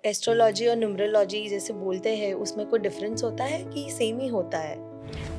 Astrology और numerology जैसे बोलते हैं उसमें कोई डिफरेंस होता है कि सेम ही होता है?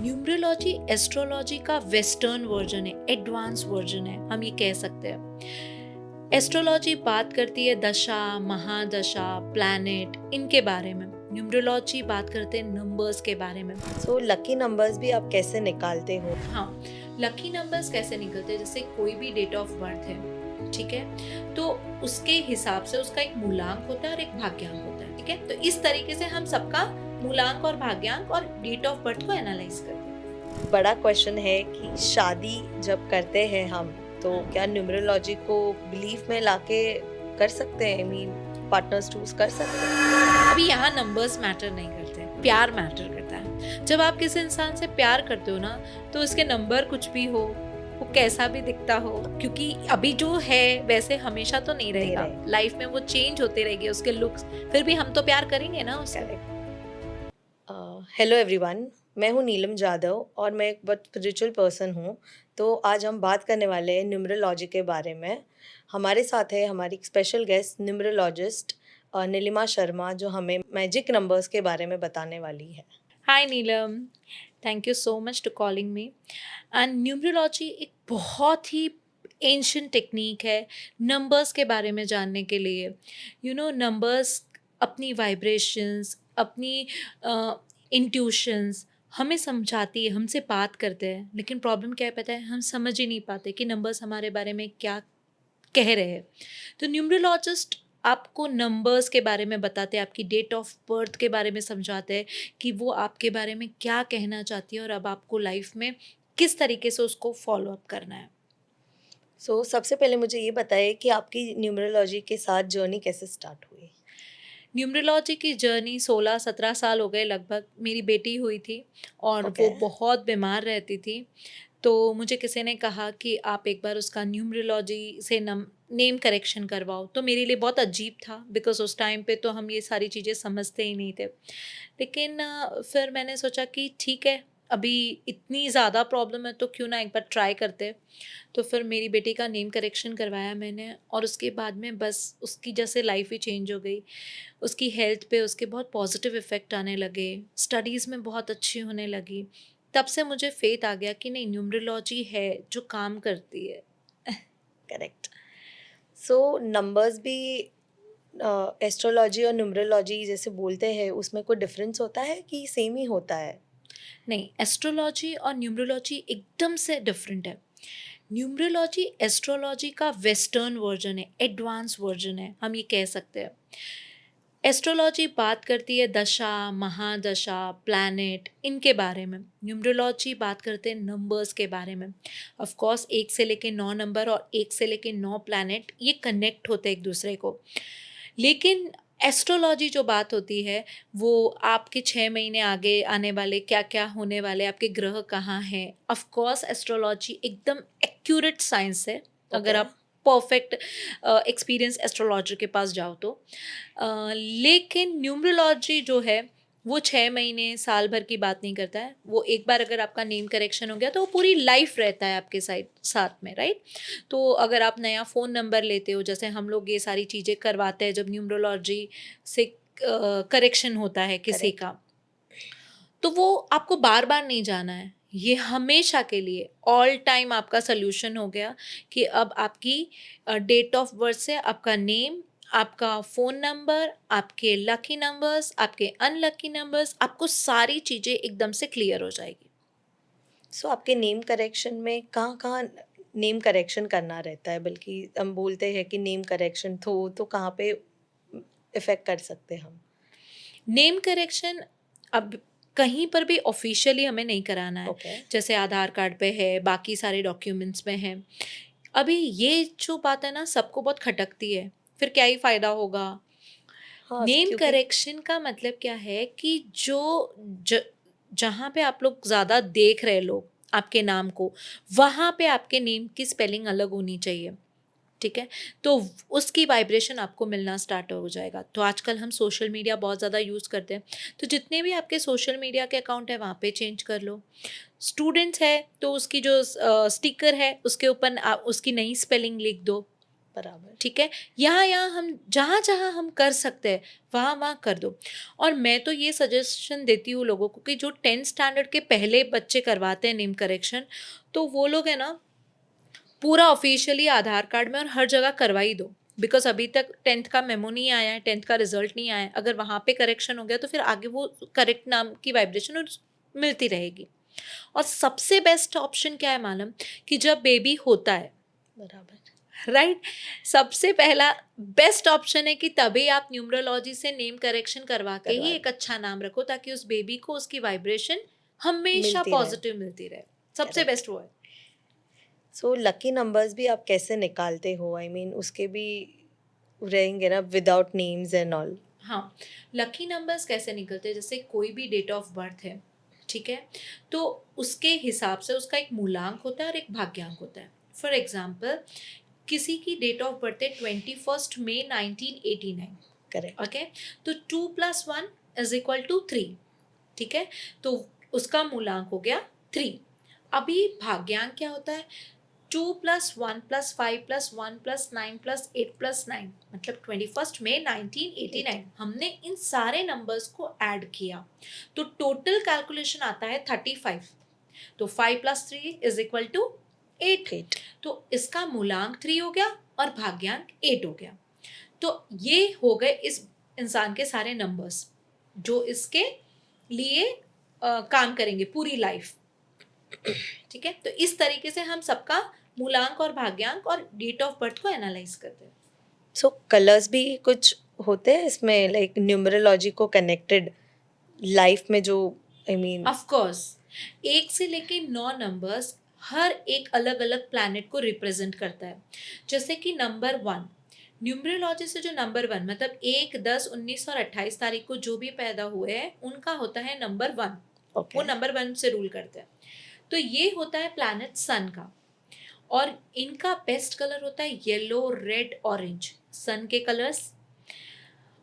न्यूमरोलॉजी एस्ट्रोलॉजी का वेस्टर्न वर्जन है, एडवांस वर्जन है, हम ये कह सकते हैं। एस्ट्रोलॉजी बात करती है दशा, महादशा, प्लैनेट, इनके बारे में। न्यूमरोलॉजी बात करते हैं नंबर्स के बारे में। सो लकी नंबर्स भी आप कैसे निकालते हो? हाँ, लकी नंबर्स कैसे निकलते हैं? जैसे कोई भी डेट ऑफ बर्थ है, ठीक है, तो उसके हिसाब से उसका एक मूलांक होता है और एक भाग्यांक होता है, ठीक है। तो इस तरीके से हम सबका मूलांक और भाग्यांक और डेट ऑफ बर्थ को एनालाइज करते हैं। बड़ा क्वेश्चन है कि शादी जब करते हैं हम, तो क्या न्यूमरोलॉजी को बिलीफ में लाके कर सकते हैं? आई मीन पार्टनर्स चूज कर सकते हैं? अभी यहाँ नंबर्स मैटर नहीं करते, प्यार मैटर करता है। जब आप किसी इंसान से प्यार करते हो ना, तो उसके नंबर कुछ भी हो, वो कैसा भी दिखता हो, क्योंकि अभी जो है वैसे हमेशा तो नहीं रहेगा। रहेगा। लाइफ में वो चेंज होते रहेंगे उसके लुक्स, फिर भी हम तो प्यार करेंगे ना उससे। करेक्ट। हेलो एवरीवन, मैं हूँ नीलम जाधव और मैं एक बहुत स्पिरिचुअल पर्सन हूँ। तो आज हम बात करने वाले हैं न्यूमरोलॉजी के बारे में। हमारे साथ है हमारी एक special guest numerologist Neelima Sharma, जो हमें मैजिक नंबर्स के बारे में बताने वाली है। Hi Neelam, thank you so much to calling me. And numerology एक बहुत ही एंशियंट टेक्निक है नंबर्स के बारे में जानने के लिए। नंबर्स अपनी वाइब्रेशंस, अपनी इंट्यूशंस हमें समझाती है, हमसे बात करते हैं, लेकिन प्रॉब्लम क्या है पता है, हम समझ ही नहीं पाते कि नंबर्स हमारे बारे में क्या कह रहे हैं। तो न्यूमरोलॉजिस्ट आपको नंबर्स के बारे में बताते हैं, आपकी डेट ऑफ बर्थ के बारे में समझाते हैं कि वो आपके बारे में क्या कहना चाहती है और अब आपको लाइफ में किस तरीके से उसको फॉलो अप करना है। सबसे पहले मुझे ये बताइए कि आपकी न्यूमरोलॉजी के साथ जर्नी कैसे स्टार्ट हुई? न्यूमरोलॉजी की जर्नी 16-17 साल हो गए लगभग। मेरी बेटी हुई थी और ओके। वो बहुत बीमार रहती थी। तो मुझे किसी ने कहा कि आप एक बार उसका न्यूमरोलॉजी से नेम करेक्शन करवाओ। तो मेरे लिए बहुत अजीब था, बिकॉज़ उस टाइम पे तो हम ये सारी चीज़ें समझते ही नहीं थे। लेकिन फिर मैंने सोचा कि ठीक है, अभी इतनी ज़्यादा प्रॉब्लम है तो क्यों ना एक बार ट्राई करते हैं। तो फिर मेरी बेटी का नेम करेक्शन करवाया मैंने और उसके बाद में बस उसकी जैसे लाइफ़ ही चेंज हो गई। उसकी हेल्थ पे उसके बहुत पॉजिटिव इफ़ेक्ट आने लगे, स्टडीज़ में बहुत अच्छी होने लगी। तब से मुझे फ़ेथ आ गया कि नहीं, न्यूमरोलॉजी है जो काम करती है। करेक्ट। नंबर्स भी एस्ट्रोलॉजी और न्यूमरोलॉजी जैसे बोलते हैं उसमें कोई डिफरेंस होता है कि सेम ही होता है? नहीं, एस्ट्रोलॉजी और न्यूमरोलॉजी एकदम से डिफरेंट है। न्यूमरोलॉजी एस्ट्रोलॉजी का वेस्टर्न वर्जन है, एडवांस वर्जन है, हम ये कह सकते हैं। एस्ट्रोलॉजी बात करती है दशा, महादशा, प्लैनेट, इनके बारे में। न्यूमरोलॉजी बात करते हैं नंबर्स के बारे में। ऑफ कोर्स 1 से लेके 9 नंबर और 1 से लेके 9 प्लैनेट ये कनेक्ट होते हैं एक दूसरे को। लेकिन एस्ट्रोलॉजी जो बात होती है, वो आपके 6 महीने आगे आने वाले क्या-क्या होने वाले, आपके ग्रह कहाँ हैं। ऑफ कोर्स एस्ट्रोलॉजी एकदम एक्यूरेट साइंस है, अगर ओके। आप परफेक्ट एक्सपीरियंस एस्ट्रोलॉजर के पास जाओ तो। लेकिन न्यूमरोलॉजी जो है, वो 6 महीने, साल भर की बात नहीं करता है। वो एक बार अगर आपका नेम करेक्शन हो गया तो वो पूरी लाइफ रहता है आपके साथ में, राइट? तो अगर आप नया फ़ोन नंबर लेते हो, जैसे हम लोग ये सारी चीज़ें करवाते हैं जब न्यूमरोलॉजी से करेक्शन होता है किसी करेक्ट। का, तो वो आपको बार-बार नहीं जाना है। ये हमेशा के लिए ऑल टाइम आपका सॉल्यूशन हो गया कि अब आपकी डेट ऑफ बर्थ से आपका नेम, आपका फ़ोन नंबर, आपके लकी नंबर्स, आपके अनलकी नंबर्स, आपको सारी चीज़ें एकदम से क्लियर हो जाएगी। आपके नेम करेक्शन में कहाँ-कहाँ नेम करेक्शन करना रहता है? बल्कि हम बोलते हैं कि नेम करेक्शन तो कहाँ पे इफ़ेक्ट कर सकते हैं हम? नेम करेक्शन अब कहीं पर भी ऑफ़िशियली हमें नहीं कराना है। ओके। जैसे आधार कार्ड पे है, बाकी सारे डॉक्यूमेंट्स में है। अभी ये जो बात है ना, सबको बहुत खटकती है, फिर क्या ही फ़ायदा होगा? हाँ, नेम क्योंकि करेक्शन का मतलब क्या है कि जो ज जहाँ पे आप लोग ज़्यादा देख रहे लोग आपके नाम को, वहाँ पे आपके नेम की स्पेलिंग अलग होनी चाहिए, ठीक है? तो उसकी वाइब्रेशन आपको मिलना स्टार्ट हो जाएगा। तो आजकल हम सोशल मीडिया बहुत ज़्यादा यूज़ करते हैं, तो जितने भी आपके सोशल मीडिया के अकाउंट है, वहाँ पे चेंज कर लो। स्टूडेंट्स है, तो उसकी जो स्टिकर है, उसके ऊपर उसकी नई स्पेलिंग लिख दो। बराबर। ठीक है, यहाँ यहाँ हम जहाँ जहाँ हम कर सकते हैं वहाँ वहाँ कर दो। और मैं तो ये सजेशन देती हूँ लोगों को कि जो 10th स्टैंडर्ड के पहले बच्चे करवाते हैं नेम करेक्शन, तो वो लोग है ना पूरा ऑफिशियली आधार कार्ड में और हर जगह करवा ही दो, बिकॉज अभी तक 10th का मेमो नहीं आया है, 10th का रिजल्ट नहीं आया है। अगर वहाँ पे करेक्शन हो गया तो फिर आगे वो करेक्ट नाम की वाइब्रेशन मिलती रहेगी। और सबसे बेस्ट ऑप्शन क्या है मालूम, कि जब बेबी होता है, बराबर। राइट, सबसे पहला बेस्ट ऑप्शन है कि तभी आप न्यूमरोलॉजी से नेम करेक्शन करवा के ही करवा एक अच्छा नाम रखो, ताकि उस बेबी को उसकी वाइब्रेशन हमेशा मिलती रहे। पॉजिटिव मिलती रहे। सबसे करेक्ट। बेस्ट वो है। सो लकी नंबर्स भी आप कैसे निकालते हो? आई मीन उसके भी रहेंगे ना, विदाउट नेम्स एंड ऑल? हाँ, लकी नंबर्स कैसे निकलते हैं, जैसे कोई भी डेट ऑफ बर्थ है, ठीक है, तो उसके हिसाब से उसका एक मूलांक होता है और एक भाग्यांक होता है। फॉर एग्जाम्पल, किसी की डेट ऑफ बर्थ है 21 मई 1989, करेक्ट। ओके, तो 2 + 1 इज इक्वल टू 3, ठीक है, तो उसका मूलांक हो गया 3। अभी भाग्यांक क्या होता है, 2 + 1 + 5 + 1 + 9 + 8 + 9, मतलब 21 मई 1989 हमने इन सारे नंबर्स को ऐड किया, तो टोटल कैलकुलेशन आता है 35। तो 5 + 3 इज इक्वल टू 8, 8। तो इसका मूलांक 3 हो गया और भाग्यांक 8 हो गया। तो ये हो गए इस इंसान के सारे नंबर्स जो इसके लिए काम करेंगे पूरी लाइफ। ठीक है, तो इस तरीके से हम सबका मूलांक और भाग्यांक और डेट ऑफ बर्थ को एनालाइज करते हैं। सो कलर्स भी कुछ होते हैं इसमें, लाइक न्यूमरोलॉजी को कनेक्टेड लाइफ में, जो आई मीन? ऑफ कोर्स, 1 से लेके 9 नंबर्स हर एक अलग अलग प्लैनेट को रिप्रेजेंट करता है। जैसे कि नंबर 1, न्यूमरोलॉजी से जो नंबर 1 मतलब 1, 10, 19 और 28 तारीख को जो भी पैदा हुए हैं उनका होता है नंबर 1। वो ओके। नंबर 1 से रूल करते हैं। तो ये होता है प्लैनेट सन का, और इनका बेस्ट कलर होता है येलो, रेड, ऑरेंज, सन के कलर्स।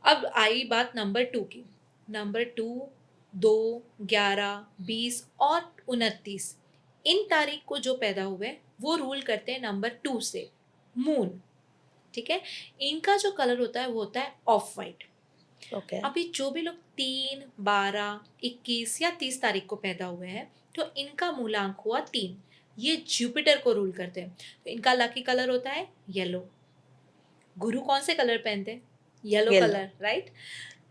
अब आई बात नंबर 2 की। नंबर 2, 2, 11, 20 और 29, इन तारीख को जो पैदा हुए वो रूल करते हैं नंबर 2 से, मून। ठीक है, इनका जो कलर होता है वो होता है ऑफ वाइट। ओके। अभी जो भी लोग 3, 12, 21 या 30 तारीख को पैदा हुए हैं, तो इनका मूलांक हुआ 3। ये जुपिटर को रूल करते हैं, तो इनका लकी कलर होता है येलो। गुरु कौन से कलर पहनते हैं? Yellow yellow. Colour, right.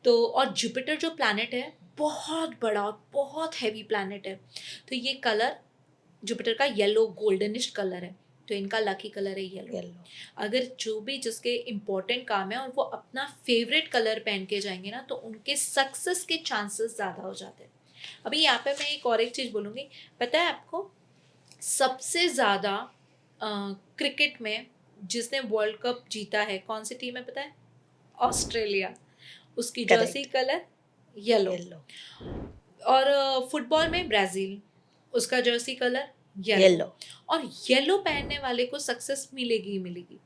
तो और जुपिटर जो प्लैनेट है बहुत बड़ा और बहुत हैवी प्लैनेट है, तो ये कलर जुपिटर का येलो गोल्डनिश कलर है, तो इनका लकी कलर है येलो। येलो। अगर जो भी जिसके इम्पोर्टेंट काम है और वो अपना फेवरेट कलर पहन के जाएंगे ना, तो उनके सक्सेस के चांसेस ज़्यादा हो जाते हैं। अभी यहाँ पे मैं एक चीज़ बोलूँगी, पता है आपको सबसे ज़्यादा क्रिकेट में जिसने वर्ल्ड कप जीता है कौन सी टीम है पता है? ऑस्ट्रेलिया। उसकी Jersey correct. Colour yellow. Yellow. और फुटबॉल में ब्राज़ील, उसका जर्सी कलर येलो। येलो। और येलो पहनने वाले को सक्सेस मिलेगी ही मिलेगी।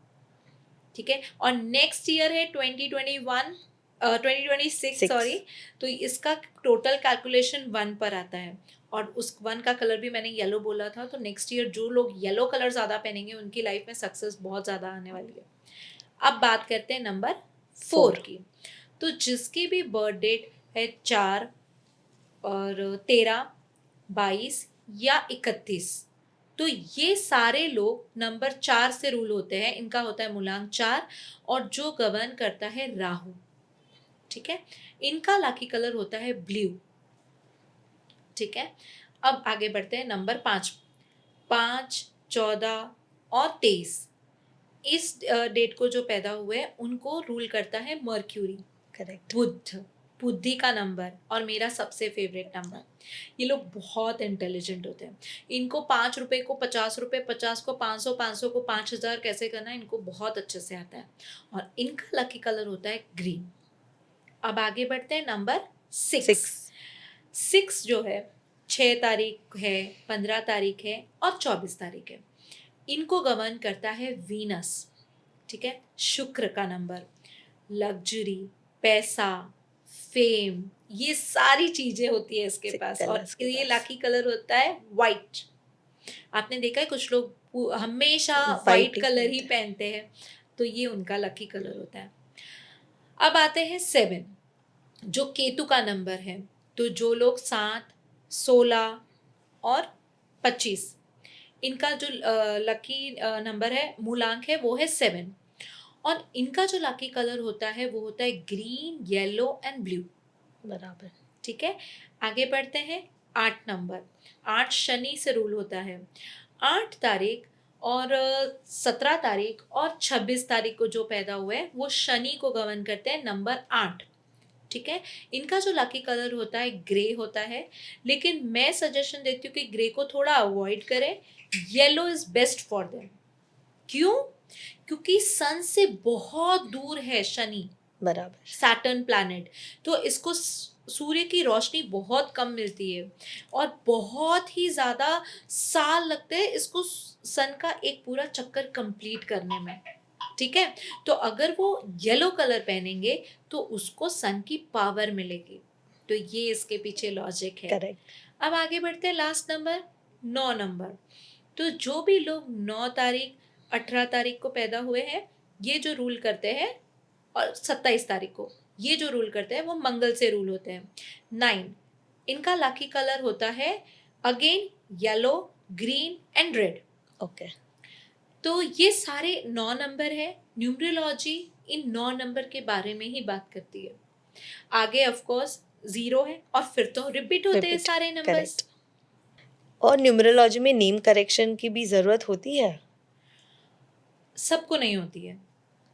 ठीक है, और नेक्स्ट ईयर है 2026, 6। सॉरी, तो इसका टोटल कैलकुलेशन 1 पर आता है, और उस 1 का कलर भी मैंने येलो बोला था, तो नेक्स्ट ईयर जो लोग येलो कलर ज़्यादा पहनेंगे उनकी लाइफ में सक्सेस बहुत ज़्यादा आने वाली है। अब बात करते हैं नंबर 4 4। की। तो जिसकी भी बर्थ डेट है 4 और 13, 22 या 31, तो ये सारे लोग नंबर 4 से रूल होते हैं। इनका होता है मूलांक 4, और जो गवर्न करता है राहु। ठीक है, इनका लकी कलर होता है ब्लू। ठीक है, अब आगे बढ़ते हैं नंबर 5। 5, 14 और 23, इस डेट को जो पैदा हुए हैं उनको रूल करता है मर्क्यूरी, करेक्ट। बुध, बुद्धि का नंबर, और मेरा सबसे फेवरेट नंबर। ये लोग बहुत इंटेलिजेंट होते हैं। इनको 5 रुपए को 50 रुपए, 50 को 500, 500 को 5000 कैसे करना है इनको बहुत अच्छे से आता है। और इनका लकी कलर होता है ग्रीन। अब आगे बढ़ते हैं नंबर 6। 6। 6 जो है 6 तारीख है, 15 तारीख है और 24 तारीख है। इनको गवर्न करता है वीनस। ठीक है, शुक्र का नंबर। लग्जरी, पैसा, फेम, ये सारी चीजें होती है इसके पास, और कलर्स के ये पास लकी कलर होता है वाइट। आपने देखा है कुछ लोग हमेशा वाइट वाइट ही कलर ही पहनते हैं। पहनते हैं, तो ये उनका लकी कलर होता है। अब आते हैं 7, जो केतु का नंबर है। तो जो लोग 7, 16 और 25, इनका जो लकी नंबर है, मूलांक है, वो है 7। और इनका जो लकी कलर होता है वो होता है ग्रीन, येलो एंड ब्लू। बराबर। ठीक है, आगे बढ़ते हैं। 8 नंबर, 8 शनि से रूल होता है। 8 तारीख और 17 तारीख और 26 तारीख को जो पैदा हुए हैं वो शनि को गवर्न करते हैं, नंबर 8। ठीक है, इनका जो लकी कलर होता है ग्रे होता है, लेकिन मैं सजेशन देती हूँ कि ग्रे को थोड़ा अवॉइड करें। Yellow is best for them. क्यों? क्योंकि सन से बहुत दूर है शनि, बराबर। Saturn planet. तो इसको सूर्य की रोशनी बहुत कम मिलती है और बहुत ही ज़्यादा साल लगते हैं इसको सन का एक पूरा चक्कर कंप्लीट करने में। ठीक है, तो अगर वो येलो कलर पहनेंगे तो उसको सन की पावर मिलेगी। तो ये इसके पीछे लॉजिक है। करेक्ट। अब आगे बढ़ते हैं, लास्ट नंबर 9 नंबर। तो जो भी लोग 9 तारीख, 18 तारीख को पैदा हुए हैं, ये जो रूल करते हैं, और 27 तारीख को ये जो रूल करते हैं वो मंगल से रूल होते हैं। 9, इनका लकी कलर होता है again yellow, green and red. Okay. तो ये सारे 9 नंबर है। न्यूमरोलॉजी इन 9 नंबर के बारे में ही बात करती है। आगे ऑफ कोर्स 0 है और फिर तो रिपीट होते हैं रिपीट। सारे नंबर्स। करेक्ट। और न्यूमरोलॉजी में नेम करेक्शन की भी ज़रूरत होती है? सबको नहीं होती है।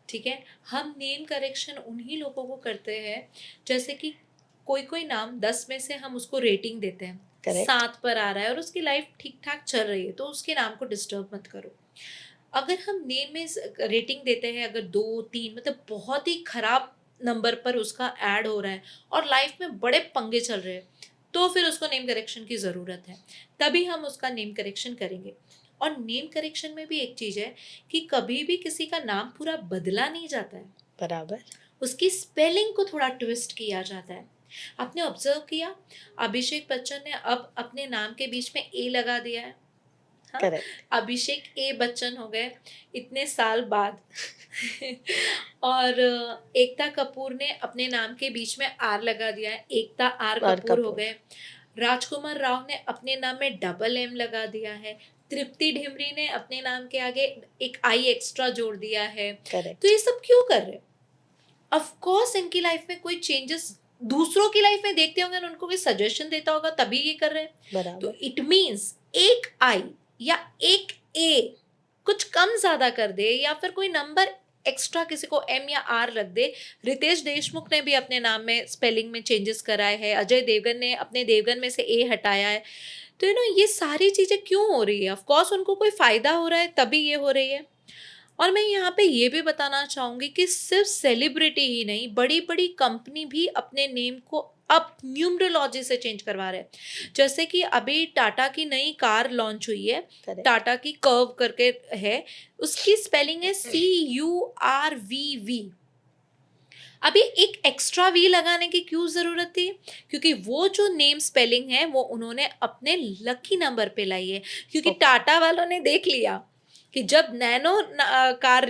ठीक है, हम नेम करेक्शन उन्हीं लोगों को करते हैं, जैसे कि कोई कोई नाम 10 में से हम उसको रेटिंग देते हैं, करेक्ट। 7 पर आ रहा है और उसकी लाइफ ठीक ठाक चल रही है, तो उसके नाम को डिस्टर्ब मत करो। अगर हम नेम में रेटिंग देते हैं, अगर 2, 3 मतलब बहुत ही खराब नंबर पर उसका ऐड हो रहा है और लाइफ में बड़े पंगे चल रहे हैं, तो फिर उसको नेम करेक्शन की ज़रूरत है, तभी हम उसका नेम करेक्शन करेंगे। और नेम करेक्शन में भी एक चीज़ है कि कभी भी किसी का नाम पूरा बदला नहीं जाता है, बराबर। उसकी स्पेलिंग को थोड़ा ट्विस्ट किया जाता है। आपने ऑब्जर्व किया, अभिषेक बच्चन ने अब अपने नाम के बीच में ए लगा दिया है। हाँ, करेक्ट। अभिषेक ए बच्चन हो गए इतने साल बाद। और एकता कपूर ने अपने नाम के बीच में आर लगा दिया है, एकता आर और कपूर हो कपूर। गए। राजकुमार राव ने अपने नाम में डबल एम लगा दिया है। तृप्ति ढिमरी ने अपने नाम के आगे एक आई एक्स्ट्रा जोड़ दिया है। तो करेक्ट। ये सब क्यों कर रहे? ऑफ कोर्स इनकी लाइफ में कोई चेंजेस दूसरों की लाइफ में देखते होंगे, उनको कोई सजेशन देता होगा, तभी ये कर रहे हैं। तो बराबर। इट मीन्स एक आई या एक ए कुछ कम ज्यादा कर दे, या फिर कोई नंबर एक्स्ट्रा किसी को एम या आर रख दे। रितेश देशमुख ने भी अपने नाम में स्पेलिंग में चेंजेस कराए हैं। अजय देवगन ने अपने देवगन में से ए हटाया है। तो ये सारी चीजें क्यों हो रही है? ऑफ कोर्स उनको कोई फायदा हो रहा है, तभी ये हो रही है। और मैं यहाँ पे ये भी बताना चाहूंगी कि सिर्फ सेलिब्रिटी ही नहीं, बड़ी बड़ी कंपनी भी अपने नेम को अब न्यूमरोलॉजी से चेंज करवा रहे हैं। जैसे कि अभी टाटा की नई कार लॉन्च हुई है, करेक्ट। टाटा की कर्व करके है, उसकी स्पेलिंग है CURVV। अभी एक एक्स्ट्रा वी लगाने की क्यों जरूरत थी? क्योंकि वो जो नेम स्पेलिंग है वो उन्होंने अपने लकी नंबर पे लाई है। क्योंकि ओके। टाटा वालों ने देख लिया कि जब नैनो कार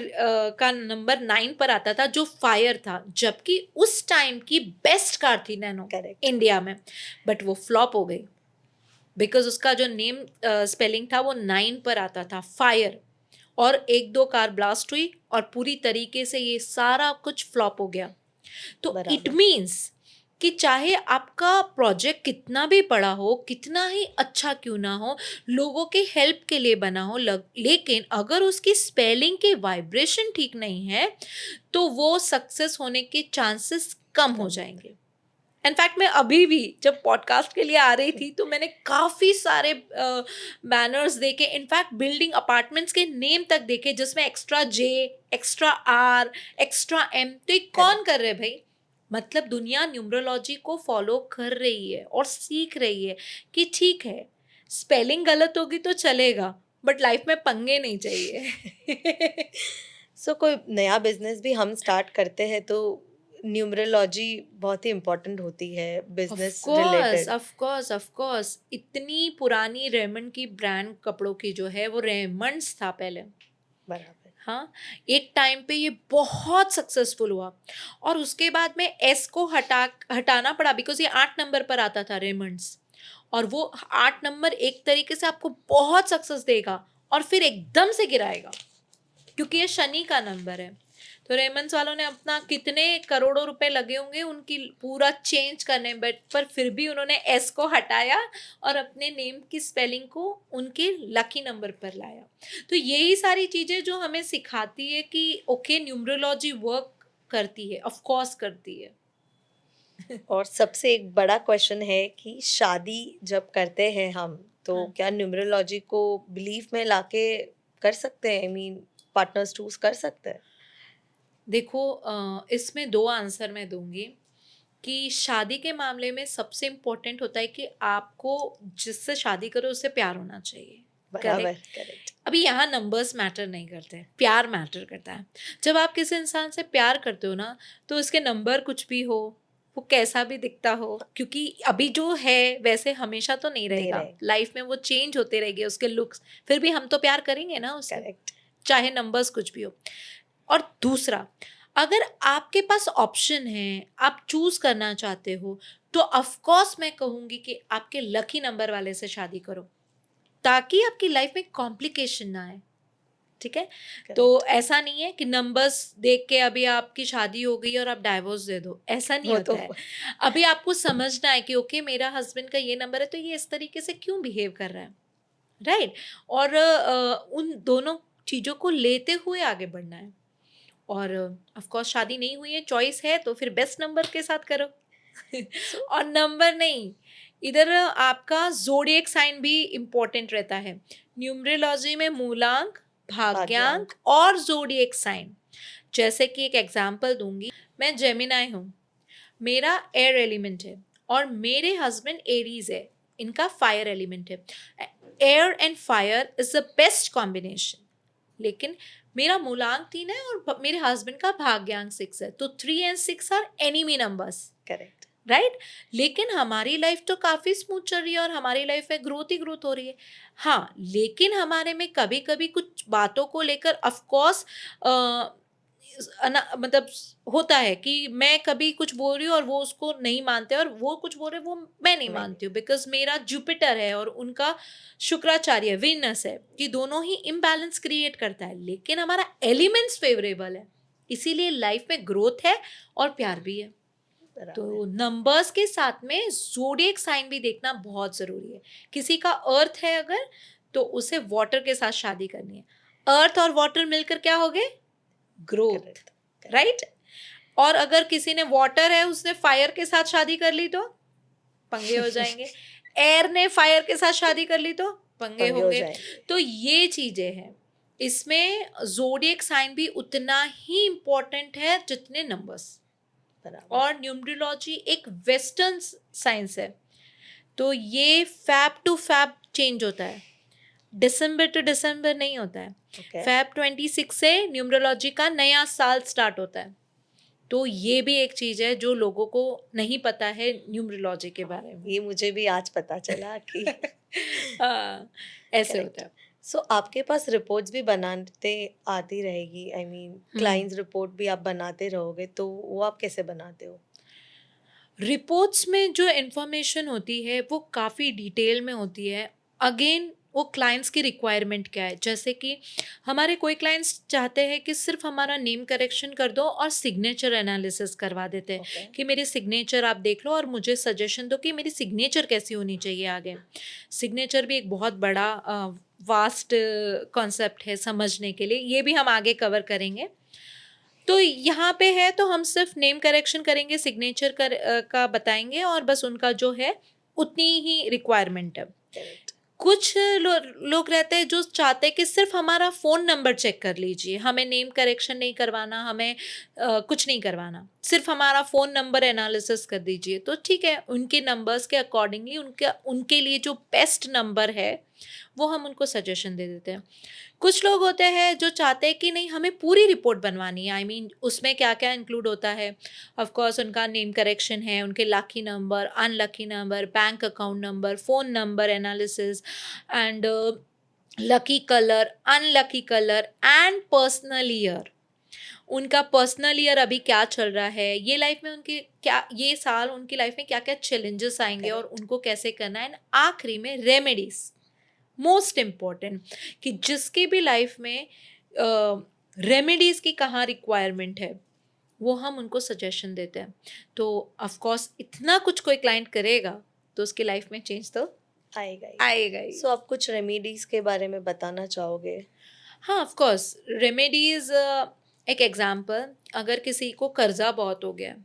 का नंबर 9 पर आता था, जो फायर था, जबकि उस टाइम की बेस्ट कार थी नैनो करेक्ट। इंडिया में, बट वो फ्लॉप हो गई बिकॉज उसका जो नेम स्पेलिंग था वो 9 पर आता था, फायर। और एक दो कार ब्लास्ट हुई और पूरी तरीके से ये सारा कुछ फ्लॉप हो गया। तो इट बराबर। मीन्स कि चाहे आपका प्रोजेक्ट कितना भी बड़ा हो, कितना ही अच्छा क्यों ना हो, लोगों के हेल्प के लिए बना हो, लेकिन अगर उसकी स्पेलिंग के वाइब्रेशन ठीक नहीं है तो वो सक्सेस होने के चांसेस कम हो कम। जाएंगे। इनफैक्ट मैं अभी भी जब पॉडकास्ट के लिए आ रही थी तो मैंने काफ़ी सारे बैनर्स देखे, इनफैक्ट बिल्डिंग अपार्टमेंट्स के नेम तक देखे जिसमें extra J, extra R, extra M. तो ये कौन करेक्ट। कर रहे हैं भाई? मतलब दुनिया न्यूमरोलॉजी को फॉलो कर रही है और सीख रही है कि ठीक है, स्पेलिंग गलत होगी तो चलेगा, बट लाइफ में पंगे नहीं चाहिए। सो कोई नया बिजनेस भी हम स्टार्ट करते हैं तो न्यूमरोलॉजी बहुत ही इम्पोर्टेंट होती है of business course, related. Of course, of course. इतनी पुरानी रेमंड की ब्रांड कपड़ों की जो है वो रेमंड्स था पहले। बराबर। हाँ, एक टाइम पे ये बहुत सक्सेसफुल हुआ और उसके बाद में एस को हटाना पड़ा बिकॉज़ ये 8 नंबर पर आता था रेमंड्स, और वो 8 नंबर एक तरीके से आपको बहुत सक्सेस देगा और फिर एकदम से गिराएगा, क्योंकि ये शनि का नंबर है। तो रेमंड्स वालों ने अपना कितने करोड़ों रुपए लगे होंगे उनकी पूरा चेंज करने, बट पर फिर भी उन्होंने एस को हटाया और अपने नेम की स्पेलिंग को उनके लकी नंबर पर लाया। तो यही सारी चीजें जो हमें सिखाती है कि ओके, न्यूमरोलॉजी वर्क करती है, ऑफ कोर्स करती है। और सबसे एक बड़ा क्वेश्चन है कि शादी जब करते हैं हम, तो हाँ, क्या न्यूमरोलॉजी को बिलीफ में लाके कर सकते हैं? आई मीन पार्टनर्स चूज कर सकते हैं? देखो, इसमें दो आंसर मैं दूंगी कि शादी के मामले में सबसे इम्पोर्टेंट होता है कि आपको जिससे शादी करो उससे प्यार होना चाहिए। बराबर, करेक्ट। करेक्ट। अभी यहाँ नंबर्स मैटर नहीं करते, प्यार मैटर करता है। जब आप किसी इंसान से प्यार करते हो ना, तो उसके नंबर कुछ भी हो, वो कैसा भी दिखता हो, क्योंकि अभी जो है वैसे हमेशा तो नहीं नहीं रहेगा, रहेगा। लाइफ में वो चेंज होते रहेंगे उसके लुक्स, फिर भी हम तो प्यार करेंगे ना उससे, करेक्ट। चाहे नंबर्स कुछ भी हो। और दूसरा, अगर आपके पास ऑप्शन है, आप चूज करना चाहते हो, तो ऑफ कोर्स मैं कहूंगी कि आपके लकी नंबर वाले से शादी करो, ताकि आपकी लाइफ में कॉम्प्लिकेशन ना आए। ठीक है। तो करेक्ट। ऐसा नहीं है कि नंबर्स देख के अभी आपकी शादी हो गई और आप डाइवोर्स दे दो, ऐसा नहीं वो तो होता है। अभी आपको समझना है कि ओके, मेरा हस्बैंड का ये नंबर है तो ये इस तरीके से क्यों बिहेव कर रहा है, राइट। और उन दोनों चीजों को लेते हुए आगे बढ़ना है। और ऑफ कोर्स शादी नहीं हुई है, चॉइस है, तो फिर बेस्ट नंबर के साथ करो। सो और नंबर नहीं, इधर आपका जोडिएक साइन भी इम्पोर्टेंट रहता है। न्यूमरोलॉजी में मूलांक, भाग्यांक भाग्यांक। और जोडिएक साइन। जैसे कि एक एग्जांपल दूंगी, मैं जेमिनाई हूँ, मेरा एयर एलिमेंट है और मेरे हस्बैंड एरीज है, इनका फायर एलिमेंट है। Air and fire is the best combination, लेकिन मेरा मूलांक 3 है और मेरे हस्बैंड का भाग्यांक 6 है, तो 3 and 6 are enemy numbers, correct. Right. लेकिन हमारी लाइफ तो काफी स्मूथ चल रही है और हमारी लाइफ में ग्रोथ ही ग्रोथ हो रही है। हाँ, लेकिन हमारे में कभी कभी कुछ बातों को लेकर ऑफ कोर्स मतलब होता है कि मैं कभी कुछ बोल रही हूँ और वो उसको नहीं मानते, और वो कुछ बोल रहे वो मैं नहीं नहीं। मानती हूँ, बिकॉज मेरा जुपिटर है और उनका शुक्राचार्य वीनस है, कि दोनों ही इम्बैलेंस क्रिएट करता है, लेकिन हमारा एलिमेंट्स फेवरेबल है, इसीलिए लाइफ में ग्रोथ है और प्यार भी है। बराबर। तो नंबर्स के साथ में ज़ोडिएक साइन भी देखना बहुत ज़रूरी है। किसी का अर्थ है अगर, तो उसे वाटर के साथ शादी करनी है। अर्थ और वाटर मिलकर क्या हो गए? Growth, correct. करेक्ट। राइट। और अगर किसी ने वाटर है, उसने फायर के साथ शादी कर ली, तो पंगे हो जाएंगे। एयर ने फायर के साथ शादी कर ली, तो पंगे पंगे हो होंगे। जाएंगे। तो ये चीजें हैं, इसमें जोडिएक साइन भी उतना ही इम्पोर्टेंट है जितने नंबर्स। बराबर। और न्यूमरोलॉजी एक वेस्टर्न साइंस है, तो ये फैब टू फैब चेंज होता है, दिसंबर टू दिसंबर नहीं होता है। ओके। फैब 26 से न्यूमरोलॉजी का नया साल स्टार्ट होता है। तो ये भी एक चीज है जो लोगों को नहीं पता है न्यूमरोलॉजी के बारे में। ये मुझे भी आज पता चला कि हाँ, ऐसे होता करेक्ट। है। सो आपके पास रिपोर्ट्स भी बनाते आती रहेगी, I mean hmm. Clients report भी आप बनाते रहोगे, तो वो आप कैसे बनाते हो? रिपोर्ट्स में जो इन्फॉर्मेशन होती है वो काफ़ी डिटेल में होती है। अगेन, वो क्लाइंट्स की रिक्वायरमेंट क्या है, जैसे कि हमारे कोई क्लाइंट्स चाहते हैं कि सिर्फ हमारा नेम करेक्शन कर दो और सिग्नेचर एनालिसिस करवा देते हैं, ओके। कि मेरी सिग्नेचर आप देख लो और मुझे सजेशन दो कि मेरी सिग्नेचर कैसी होनी चाहिए आगे। सिग्नेचर भी एक बहुत बड़ा वास्ट कॉन्सेप्ट है समझने के लिए, ये भी हम आगे कवर करेंगे। तो यहाँ पे है तो हम सिर्फ नेम करेक्शन करेंगे, सिग्नेचर का बताएंगे, और बस उनका जो है उतनी ही रिक्वायरमेंट है। करेक्ट। कुछ लोग रहते हैं जो चाहते हैं कि सिर्फ हमारा फ़ोन नंबर चेक कर लीजिए, हमें नेम करेक्शन नहीं करवाना, हमें कुछ नहीं करवाना, सिर्फ हमारा फ़ोन नंबर एनालिसिस कर दीजिए। तो ठीक है, उनके नंबर्स के अकॉर्डिंगली उनके लिए जो बेस्ट नंबर है वो हम उनको सजेशन दे देते हैं। कुछ लोग होते हैं जो चाहते हैं कि नहीं, हमें पूरी रिपोर्ट बनवानी है, आई मीन उसमें क्या क्या इंक्लूड होता है। ऑफ कोर्स उनका नेम करेक्शन है, उनके lucky number, unlucky number, bank account number, phone number analysis, and lucky colour, unlucky colour and personal year. उनका पर्सनल ईयर अभी क्या चल रहा है, ये लाइफ में उनके क्या, ये साल उनकी लाइफ में क्या क्या चैलेंजेस आएंगे और करेक्ट। उनको कैसे करना है। एंड आखिरी में रेमेडीज, मोस्ट इम्पॉर्टेंट, कि जिसकी भी लाइफ में रेमेडीज की कहाँ रिक्वायरमेंट है वो हम उनको सजेशन देते हैं। तो ऑफ कोर्स इतना कुछ कोई क्लाइंट करेगा तो उसकी लाइफ में चेंज तो आएगा ही। आएगा ही। सो आप कुछ रेमेडीज के बारे में बताना चाहोगे? हाँ, ऑफ कोर्स रेमेडीज, एक एग्जांपल, अगर किसी को कर्जा बहुत हो गया है,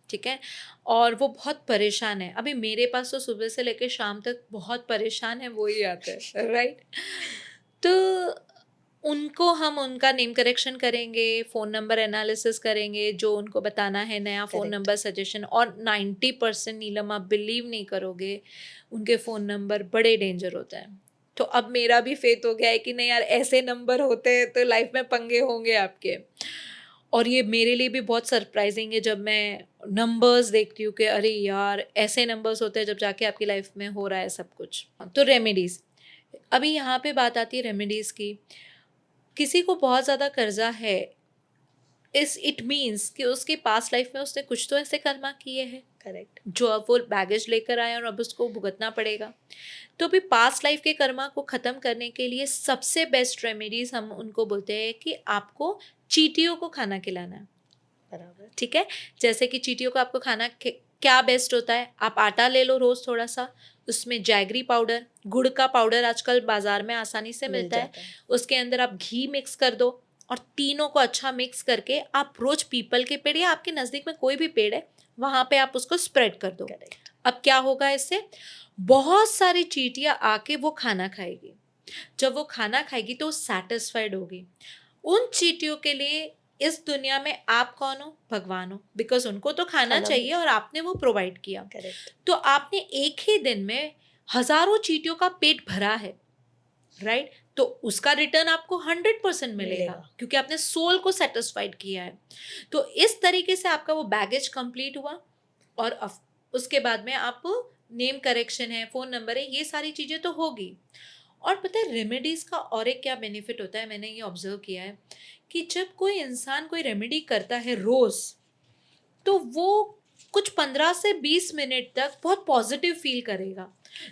ठीक है, और वो बहुत परेशान है, अभी मेरे पास तो सुबह से लेकर शाम तक बहुत परेशान है वो ही आते हैं, राइट। तो उनको हम उनका नेम करेक्शन करेंगे, फ़ोन नंबर एनालिसिस करेंगे, जो उनको बताना है, नया फ़ोन करेक्ट। Number suggestion. और 90% नीलम, आप बिलीव नहीं करोगे, उनके फ़ोन नंबर बड़े डेंजर होते हैं। तो अब मेरा भी फेथ हो गया है कि नहीं यार, ऐसे नंबर होते हैं तो लाइफ में पंगे होंगे आपके। और ये मेरे लिए भी बहुत सरप्राइजिंग है जब मैं नंबर्स देखती हूँ कि अरे यार, ऐसे नंबर्स होते हैं जब जाके आपकी लाइफ में हो रहा है सब कुछ। तो रेमेडीज, अभी यहाँ पे बात आती है रेमेडीज की। किसी को बहुत ज़्यादा कर्जा है, इस इट मीन्स कि उसकी पास्ट लाइफ में उसने कुछ तो ऐसे कर्मा किए हैं करेक्ट। जो अब वो बैगेज लेकर आए और अब उसको भुगतना पड़ेगा। तो भी पास्ट लाइफ के कर्मा को ख़त्म करने के लिए सबसे बेस्ट रेमेडीज हम उनको बोलते हैं कि आपको चींटियों को खाना खिलाना है। बराबर। ठीक है, जैसे कि चींटियों को आपको खाना क्या बेस्ट होता है, आप आटा ले लो रोज़ थोड़ा सा, उसमें जैगरी पाउडर, गुड़ का पाउडर आजकल बाजार में आसानी से मिल मिलता है, जाता है। उसके अंदर आप घी मिक्स कर दो और तीनों को अच्छा मिक्स करके आप रोज पीपल के पेड़ या आपके नज़दीक में कोई भी पेड़ है वहाँ पे आप उसको स्प्रेड कर दो। करेक्ट। अब क्या होगा इससे, बहुत सारी चींटियाँ आके वो खाना खाएगी। जब वो खाना खाएगी तो सेटिस्फाइड होगी। उन चींटियों के लिए इस दुनिया में आप कौन हो, भगवान हो, बिकॉज उनको तो खाना खाना चाहिए मिल। और आपने वो प्रोवाइड किया। करेक्ट। तो आपने एक ही दिन में हजारों चींटियों का पेट भरा है, राइट। तो उसका रिटर्न आपको 100% मिलेगा मिलेगा। क्योंकि आपने सोल को सेटिस्फाइड किया है। तो इस तरीके से आपका वो बैगेज कंप्लीट हुआ। और उसके बाद में आप, नेम करेक्शन है, फ़ोन नंबर है, ये सारी चीज़ें तो होगी। और पता है रेमेडीज़ का और एक क्या बेनिफिट होता है, मैंने ये ऑब्जर्व किया है कि जब कोई इंसान कोई रेमेडी करता है रोज़, तो वो कुछ 15 से 20 मिनट तक बहुत पॉजिटिव फील करेगा।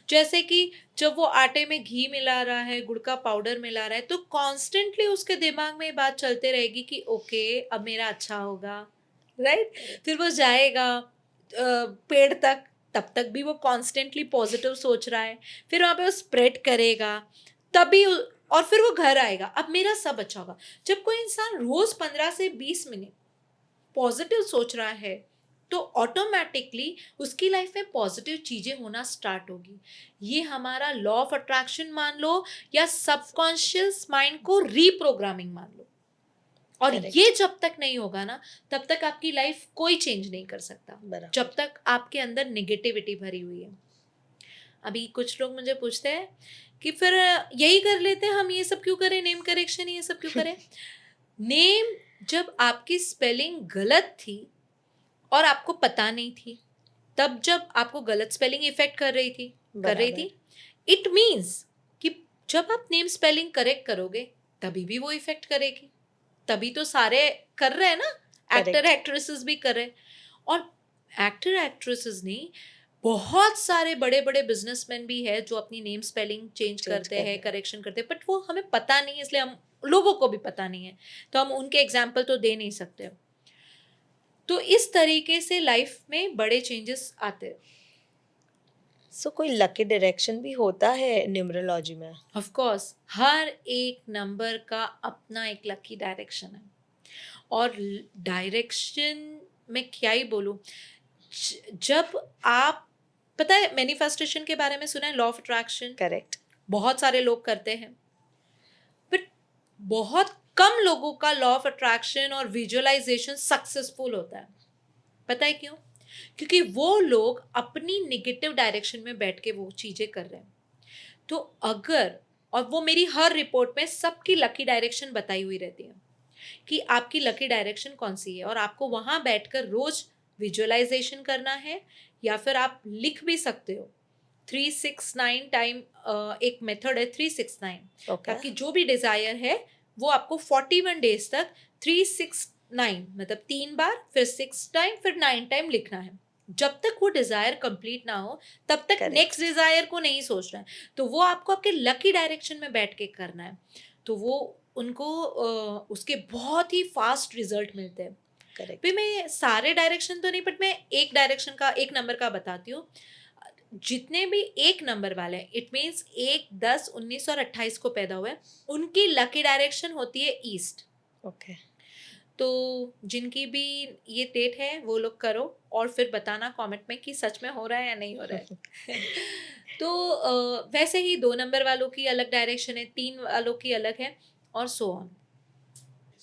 जैसे कि जब वो आटे में घी मिला रहा है, गुड़ का पाउडर मिला रहा है, तो कॉन्स्टेंटली उसके दिमाग में ये बात चलते रहेगी कि ओके अब मेरा अच्छा होगा, राइट। करेक्ट। फिर वो जाएगा पेड़ तक, तब तक भी वो कॉन्स्टेंटली पॉजिटिव सोच रहा है। फिर वहाँ पे वो स्प्रेड करेगा, तभी और फिर वो घर आएगा, अब मेरा सब अच्छा होगा। जब कोई इंसान रोज 15 से 20 मिनट पॉजिटिव सोच रहा है तो ऑटोमेटिकली उसकी लाइफ में पॉजिटिव चीजें होना स्टार्ट होगी। ये हमारा लॉ ऑफ अट्रैक्शन मान लो या सबकॉन्शियस माइंड को रीप्रोग्रामिंग मान लो। और करेक्ट। ये जब तक नहीं होगा ना, तब तक आपकी लाइफ कोई चेंज नहीं कर सकता, बराबर। जब तक आपके अंदर नेगेटिविटी भरी हुई है। अभी कुछ लोग मुझे पूछते हैं कि फिर यही कर लेते हैं हम, ये सब क्यों करें, नेम करेक्शन ये सब क्यों करें। नेम, जब आपकी स्पेलिंग गलत थी और आपको पता नहीं थी, तब जब आपको गलत स्पेलिंग इफेक्ट कर रही बराबर। थी, इट मीन्स कि जब आप नेम स्पेलिंग करेक्ट करोगे तभी भी वो इफेक्ट करेगी। तभी तो सारे कर रहे हैं ना, एक्टर करेक्ट। एक्ट्रेसेस भी कर रहे हैं। और एक्टर एक्ट्रेसेस नहीं, बहुत सारे बड़े बड़े बिजनेसमैन भी है जो अपनी नेम स्पेलिंग चेंज चेंज करते कर हैं, रहे हैं। करेक्शन करते हैं, बट वो हमें पता नहीं है, इसलिए हम लोगों को भी पता नहीं है, तो हम उनके एग्जाम्पल तो दे नहीं सकते। तो इस तरीके से लाइफ में बड़े चेंजेस आते हैं। सो कोई लकी डायरेक्शन भी होता है न्यूमरोलॉजी में? ऑफ कोर्स हर एक नंबर का अपना एक लकी डायरेक्शन है। और डायरेक्शन में क्या ही बोलूं, जब आप, पता है मैनिफेस्टेशन के बारे में सुना है, लॉ ऑफ अट्रैक्शन, करेक्ट। बहुत सारे लोग करते हैं, बट बहुत कम लोगों का लॉ ऑफ अट्रैक्शन और विजुअलाइजेशन सक्सेसफुल होता है। पता है क्यों? क्योंकि वो लोग अपनी नेगेटिव डायरेक्शन में बैठ के वो चीजें कर रहे हैं। तो अगर, और वो मेरी हर रिपोर्ट में सबकी लकी डायरेक्शन बताई हुई रहती है कि आपकी लकी डायरेक्शन कौन सी है, और आपको वहां बैठकर रोज विजुअलाइजेशन करना है, या फिर आप लिख भी सकते हो 369 टाइम, एक मेथड है 369, ओके, ताकि जो भी डिजायर है वो आपको 41 डेज तक 369 मतलब 3 बार, फिर 6 टाइम, फिर 9 टाइम लिखना है। जब तक वो डिजायर कंप्लीट ना हो तब तक करेक्ट, नेक्स्ट डिजायर को नहीं सोचना है। तो वो आपको आपके लकी डायरेक्शन में बैठ के करना है। तो वो उनको उसके बहुत ही फास्ट रिजल्ट मिलते हैं। करेक्ट, फिर मैं सारे डायरेक्शन तो नहीं, बट मैं एक डायरेक्शन का, एक नंबर का बताती हूँ। जितने भी एक नंबर वाले हैं, इट मीन्स 1, 10, 19 और 28 को पैदा हुए, उनकी लकी डायरेक्शन होती है ईस्ट। ओके। तो जिनकी भी ये डेट है वो लोग करो और फिर बताना कमेंट में कि सच में हो रहा है या नहीं हो रहा है। तो वैसे ही 2 नंबर वालों की अलग डायरेक्शन है, 3 वालों की अलग है, और सो ऑन।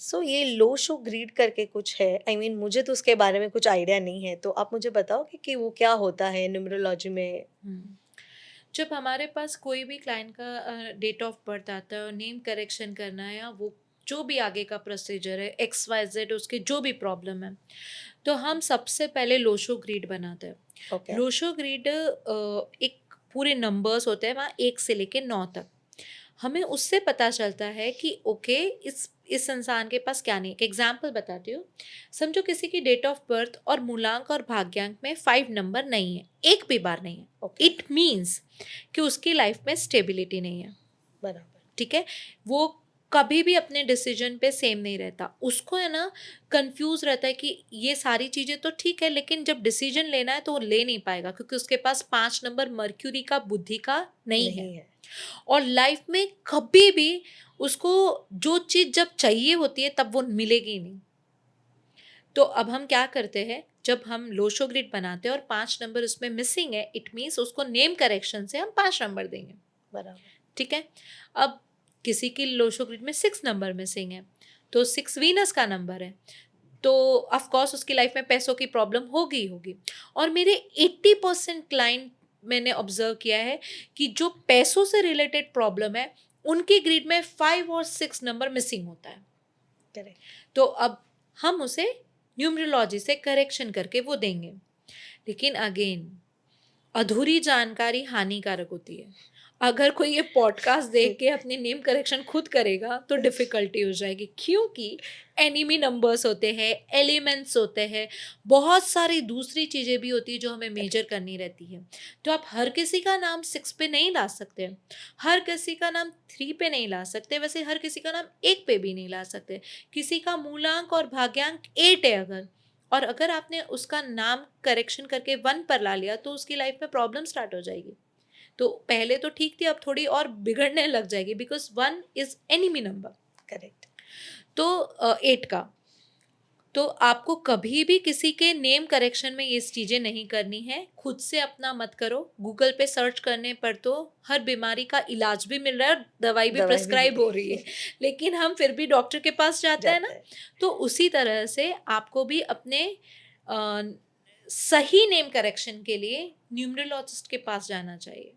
सो ये लो शो ग्रीड करके कुछ है, आई मीन मुझे तो उसके बारे में कुछ आइडिया नहीं है, तो आप मुझे बताओगे कि वो क्या होता है न्यूमरोलॉजी में? जब हमारे पास कोई भी क्लाइंट का डेट ऑफ बर्थ आता है और नेम करेक्शन करना है, या वो जो भी आगे का प्रोसीजर है XYZ, उसके जो भी प्रॉब्लम है, तो हम सबसे पहले लोशो ग्रिड बनाते हैं। ओके, लोशो ग्रिड एक पूरे नंबर्स होते हैं वहाँ 1 से लेके 9 तक। हमें उससे पता चलता है कि ओके, इस इंसान के पास क्या नहीं। एक एग्जाम्पल बताती हूँ। समझो किसी की डेट ऑफ बर्थ और मूलांक और भाग्यांक में 5 नंबर नहीं है, एक भी बार नहीं है। ओके, इट मीन्स कि उसकी लाइफ में स्टेबिलिटी नहीं है। बराबर, ठीक है, वो कभी भी अपने डिसीजन पे सेम नहीं रहता। उसको है ना, कंफ्यूज रहता है कि ये सारी चीजें तो ठीक है, लेकिन जब डिसीजन लेना है तो वो ले नहीं पाएगा, क्योंकि उसके पास 5 नंबर मर्क्यूरी का, बुद्धि का नहीं है। नहीं है, और लाइफ में कभी भी उसको जो चीज जब चाहिए होती है तब वो मिलेगी नहीं। तो अब हम क्या करते हैं, जब हम लोशो ग्रिड बनाते हैं और 5 नंबर उसमें मिसिंग है, इट मीन्स उसको नेम करेक्शन से हम 5 नंबर देंगे। बराबर, ठीक है। अब किसी की लोशो ग्रिड में 6 नंबर मिसिंग है, तो 6 वीनस का नंबर है, तो ऑफ कोर्स उसकी लाइफ में पैसों की प्रॉब्लम होगी ही होगी। और मेरे 80% क्लाइंट मैंने ऑब्जर्व किया है कि जो पैसों से रिलेटेड प्रॉब्लम है, उनकी ग्रिड में 5 और 6 नंबर मिसिंग होता है। करेक्ट, तो अब हम उसे न्यूमरोलॉजी से करेक्शन करके वो देंगे। लेकिन अगेन, अधूरी जानकारी हानिकारक होती है। अगर कोई ये पॉडकास्ट देख के अपनी नेम करेक्शन खुद करेगा तो डिफिकल्टी हो जाएगी, क्योंकि एनिमी नंबर्स होते हैं, एलिमेंट्स होते हैं, बहुत सारी दूसरी चीज़ें भी होती है जो हमें मेजर करेक्ट, करनी रहती है। तो आप हर किसी का नाम 6 पे नहीं ला सकते, हर किसी का नाम 3 पे नहीं ला सकते, वैसे हर किसी का नाम 1 पे भी नहीं ला सकते। किसी का मूलांक और भाग्यांक 8 है अगर, और अगर आपने उसका नाम करेक्शन करके 1 पर ला लिया, तो उसकी लाइफ में प्रॉब्लम स्टार्ट हो जाएगी। तो पहले तो ठीक थी, अब थोड़ी और बिगड़ने लग जाएगी, because 1 is enemy number. Correct, तो 8 का, तो आपको कभी भी किसी के नेम करेक्शन में ये चीज़ें नहीं करनी है। खुद से अपना मत करो। गूगल पे सर्च करने पर तो हर बीमारी का इलाज भी मिल रहा है और दवाई भी दवाई भी प्रिस्क्राइब हो रही है, मिली लेकिन हम फिर भी डॉक्टर के पास जाते हैं ना। जाता है। तो उसी तरह से आपको भी अपने अ, सही नेम करेक्शन के लिए न्यूमरोलॉजिस्ट के पास जाना चाहिए।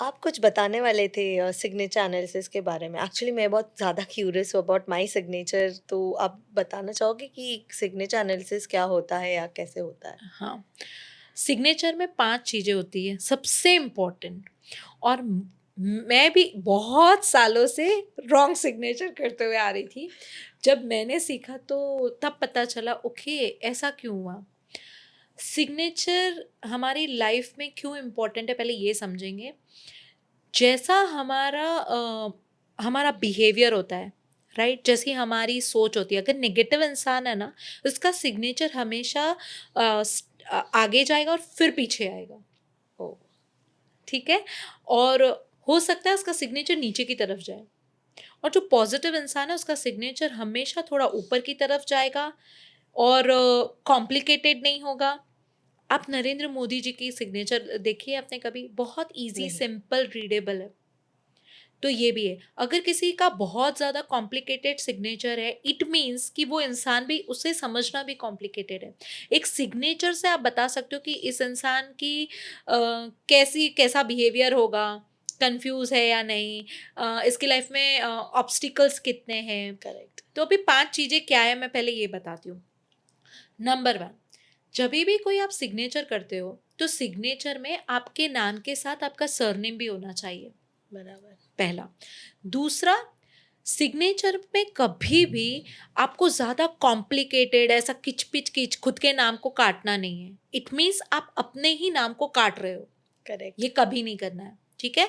आप कुछ बताने वाले थे सिग्नेचर एनालिसिस के बारे में। एक्चुअली मैं बहुत ज़्यादा क्यूरियस हूँ अबाउट माय सिग्नेचर, तो आप बताना चाहोगे कि सिग्नेचर एनालिसिस क्या होता है या कैसे होता है? हाँ, सिग्नेचर में 5 चीज़ें होती हैं सबसे इम्पोर्टेंट। और मैं भी बहुत सालों से रॉन्ग सिग्नेचर करते हुए आ रही थी। जब मैंने सीखा तो तब पता चला ओके, ऐसा क्यों हुआ। सिग्नेचर हमारी लाइफ में क्यों इम्पोर्टेंट है, पहले ये समझेंगे। जैसा हमारा बिहेवियर होता है, राइट, जैसी हमारी सोच होती है। अगर नेगेटिव इंसान है ना, उसका सिग्नेचर हमेशा आगे जाएगा और फिर पीछे आएगा। ओह! ठीक है। और हो सकता है उसका सिग्नेचर नीचे की तरफ जाए, और जो पॉजिटिव इंसान है उसका सिग्नेचर हमेशा थोड़ा ऊपर की तरफ जाएगा और कॉम्प्लिकेटेड नहीं होगा। आप नरेंद्र मोदी जी की सिग्नेचर देखिए आपने कभी, बहुत इजी, नहीं, सिंपल, रीडेबल है। तो ये भी है। अगर किसी का बहुत ज़्यादा कॉम्प्लिकेटेड सिग्नेचर है, इट मीन्स कि वो इंसान भी, उसे समझना भी कॉम्प्लिकेटेड है। एक सिग्नेचर से आप बता सकते हो कि इस इंसान की कैसा बिहेवियर होगा, कंफ्यूज है या नहीं, इसकी लाइफ में ऑब्स्टिकल्स कितने हैं। करेक्ट, तो अभी 5 चीज़ें क्या है मैं पहले ये बताती हूँ। नंबर 1, जब भी कोई आप सिग्नेचर करते हो तो सिग्नेचर में आपके नाम के साथ आपका सरनेम भी होना चाहिए, बराबर। पहला। दूसरा, सिग्नेचर पे कभी भी आपको ज़्यादा कॉम्प्लिकेटेड ऐसा किचपिच किच खुद के नाम को काटना नहीं है। इट मीन्स आप अपने ही नाम को काट रहे हो, करेक्ट। ये कभी नहीं करना है, ठीक है।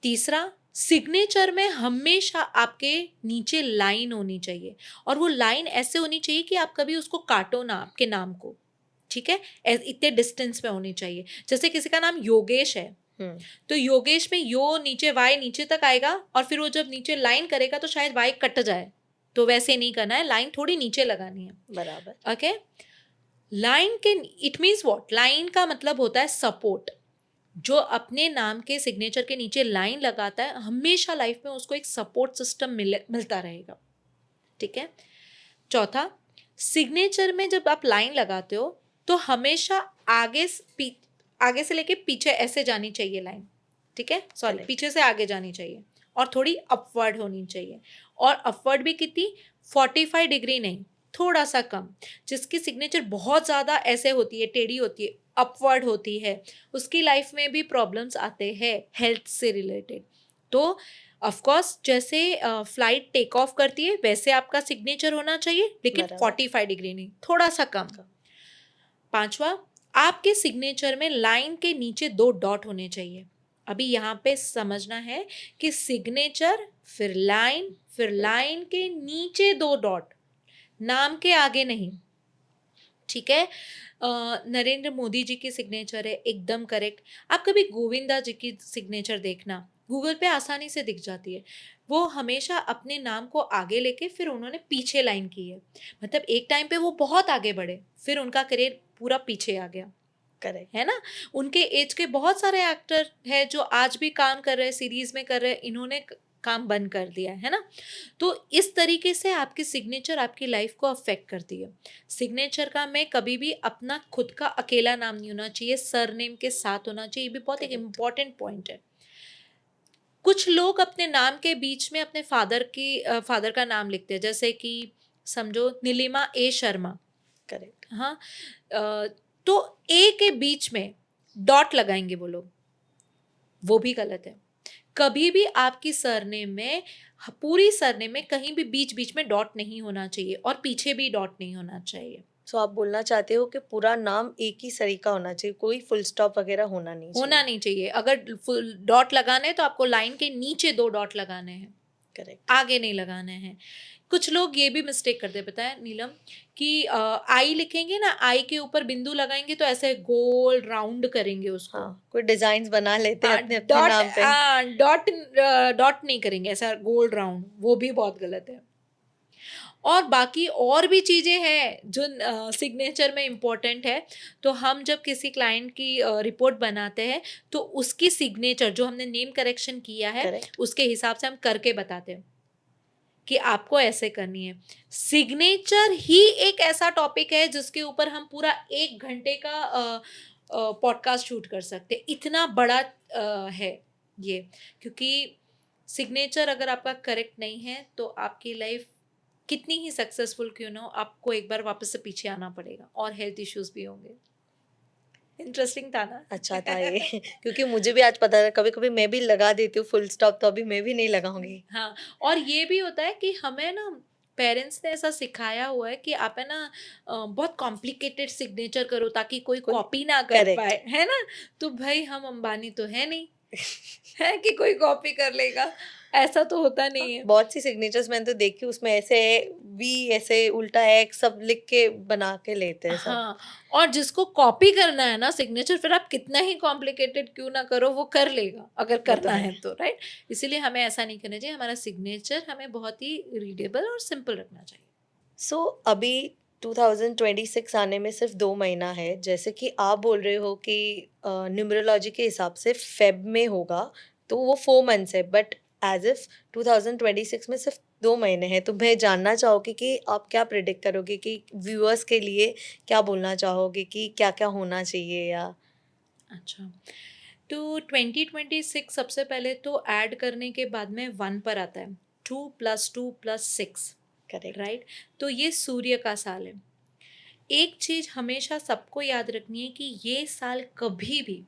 तीसरा, सिग्नेचर में हमेशा आपके नीचे लाइन होनी चाहिए, और वो लाइन ऐसे होनी चाहिए कि आप कभी उसको काटो ना आपके नाम को, ठीक है। इतने डिस्टेंस में होनी चाहिए। जैसे किसी का नाम योगेश है, हम्म। तो योगेश में यो नीचे वाई नीचे तक आएगा, और फिर वो जब नीचे लाइन करेगा तो शायद वाई कट जाए, तो वैसे नहीं करना है, लाइन थोड़ी नीचे लगानी है, बराबर। ओके। लाइन के, इट मीन्स व्हाट, लाइन का मतलब होता है सपोर्ट। जो अपने नाम के सिग्नेचर के नीचे लाइन लगाता है हमेशा लाइफ में उसको एक सपोर्ट सिस्टम मिलता रहेगा, ठीक है। चौथा, सिग्नेचर में जब आप लाइन लगाते हो तो हमेशा आगे से लेके पीछे ऐसे जानी चाहिए लाइन, ठीक है, सॉरी, Correct. पीछे से आगे जानी चाहिए, और थोड़ी अपवर्ड होनी चाहिए। और अपवर्ड भी कितनी, 45 डिग्री नहीं, थोड़ा सा कम। जिसकी सिग्नेचर बहुत ज़्यादा ऐसे होती है, टेढ़ी होती है, अपवर्ड होती है, उसकी लाइफ में भी प्रॉब्लम्स आते हैं हेल्थ से रिलेटेड। तो ऑफ कोर्स जैसे फ्लाइट टेक ऑफ करती है वैसे आपका सिग्नेचर होना चाहिए, लेकिन बराबर। 45 डिग्री नहीं, थोड़ा सा कम। कम। पांचवा, आपके सिग्नेचर में लाइन के नीचे 2 डॉट होने चाहिए। अभी यहाँ पे समझना है कि सिग्नेचर, फिर लाइन के नीचे 2 डॉट, नाम के आगे नहीं, ठीक है। नरेंद्र मोदी जी की सिग्नेचर है, एकदम करेक्ट। आप कभी गोविंदा जी की सिग्नेचर देखना, गूगल पे आसानी से दिख जाती है। वो हमेशा अपने नाम को आगे लेके फिर उन्होंने पीछे लाइन की है, मतलब एक टाइम पे वो बहुत आगे बढ़े, फिर उनका करियर पूरा पीछे आ गया, करेक्ट। है ना। उनके एज के बहुत सारे एक्टर हैं जो आज भी काम कर रहे हैं, सीरीज में कर रहे हैं, इन्होंने काम बंद कर दिया है ना। तो इस तरीके से आपकी सिग्नेचर आपकी लाइफ को अफेक्ट करती है। सिग्नेचर का में कभी भी अपना खुद का अकेला नाम नहीं होना चाहिए, सरनेम के साथ होना चाहिए, ये भी बहुत एक Correct. इम्पॉर्टेंट पॉइंट है। कुछ लोग अपने नाम के बीच में अपने फादर का नाम लिखते हैं, जैसे कि समझो नीलिमा ए शर्मा, करेक्ट। हाँ। तो ए के बीच में डॉट लगाएंगे वो लोग, वो भी गलत है। कभी भी आपकी सरनेम में, पूरी सरनेम में कहीं भी बीच बीच में डॉट नहीं होना चाहिए, और पीछे भी डॉट नहीं होना चाहिए। सो आप बोलना चाहते हो कि पूरा नाम एक ही सरी का होना चाहिए, कोई फुल स्टॉप वगैरह होना नहीं होना चाहिए। नहीं चाहिए। अगर फुल डॉट लगाने हैं तो आपको लाइन के नीचे 2 डॉट लगाने हैं, करेक्ट। आगे नहीं लगाने हैं। कुछ लोग ये भी मिस्टेक करते हैं, पता है नीलम, कि आई लिखेंगे ना, आई के ऊपर बिंदु लगाएंगे तो ऐसे गोल राउंड करेंगे उसको। हाँ, कोई डिजाइन बना लेते हैं हाँ, अपने अपने डॉट, नाम पे। डॉट, डॉट नहीं करेंगे ऐसा गोल राउंड, वो भी बहुत गलत है। और बाकी और भी चीज़ें हैं जो सिग्नेचर में इम्पोर्टेंट है। तो हम जब किसी क्लाइंट की रिपोर्ट बनाते हैं तो उसकी सिग्नेचर जो हमने नेम करेक्शन किया है करेक्ट। उसके हिसाब से हम करके बताते हैं कि आपको ऐसे करनी है। सिग्नेचर ही एक ऐसा टॉपिक है जिसके ऊपर हम पूरा 1 घंटे का पॉडकास्ट शूट कर सकते हैं, इतना बड़ा है ये। क्योंकि सिग्नेचर अगर आपका करेक्ट नहीं है तो आपकी लाइफ कितनी ही सक्सेसफुल क्यों ना हो, आपको एक बार वापस से पीछे आना पड़ेगा, और हेल्थ इश्यूज भी होंगे। इंटरेस्टिंग था ना। अच्छा था ये क्योंकि मुझे भी आज पता था, कभी कभी मैं भी लगा देती हूँ फुल स्टॉप, तो अभी मैं भी नहीं लगाऊंगी। हाँ, और ये भी होता है कि हमें ना पेरेंट्स ने ऐसा सिखाया हुआ है कि आप है ना बहुत कॉम्प्लिकेटेड सिग्नेचर करो ताकि कोई कोई। कॉपी ना कर करेक्ट। पाए, है ना। तो भाई हम अंबानी तो है नहीं, है कि कोई कॉपी कर लेगा, ऐसा तो होता नहीं है। बहुत सी सिग्नेचर्स मैंने तो देखी, उसमें ऐसे वी, ऐसे उल्टा एक्स सब लिख के बना के लेते हैं सब। हाँ, और जिसको कॉपी करना है ना सिग्नेचर, फिर आप कितना ही कॉम्प्लिकेटेड क्यों ना करो वो कर लेगा अगर वो तो करना है। है तो, राइट। इसीलिए हमें ऐसा नहीं करना चाहिए, हमारा सिग्नेचर हमें बहुत ही रीडेबल और सिंपल रखना चाहिए। सो अभी 2026 आने में सिर्फ 2 महीना है, जैसे कि आप बोल रहे हो कि न्यूमरोलॉजी के हिसाब से फेब में होगा, तो वो 4 मंथ्स है, बट एज इफ 2026 में सिर्फ 2 महीने हैं, तो मैं जानना चाहोगी कि आप क्या प्रिडिक्ट करोगे कि व्यूअर्स के लिए क्या बोलना चाहोगे कि क्या क्या होना चाहिए या। अच्छा, तो 2026 सबसे पहले तो ऐड करने के बाद में 1 पर आता है, 2 + 2 + 6, करेक्ट। राइट। तो ये सूर्य का साल है। एक चीज़ हमेशा सबको याद रखनी है कि ये साल कभी भी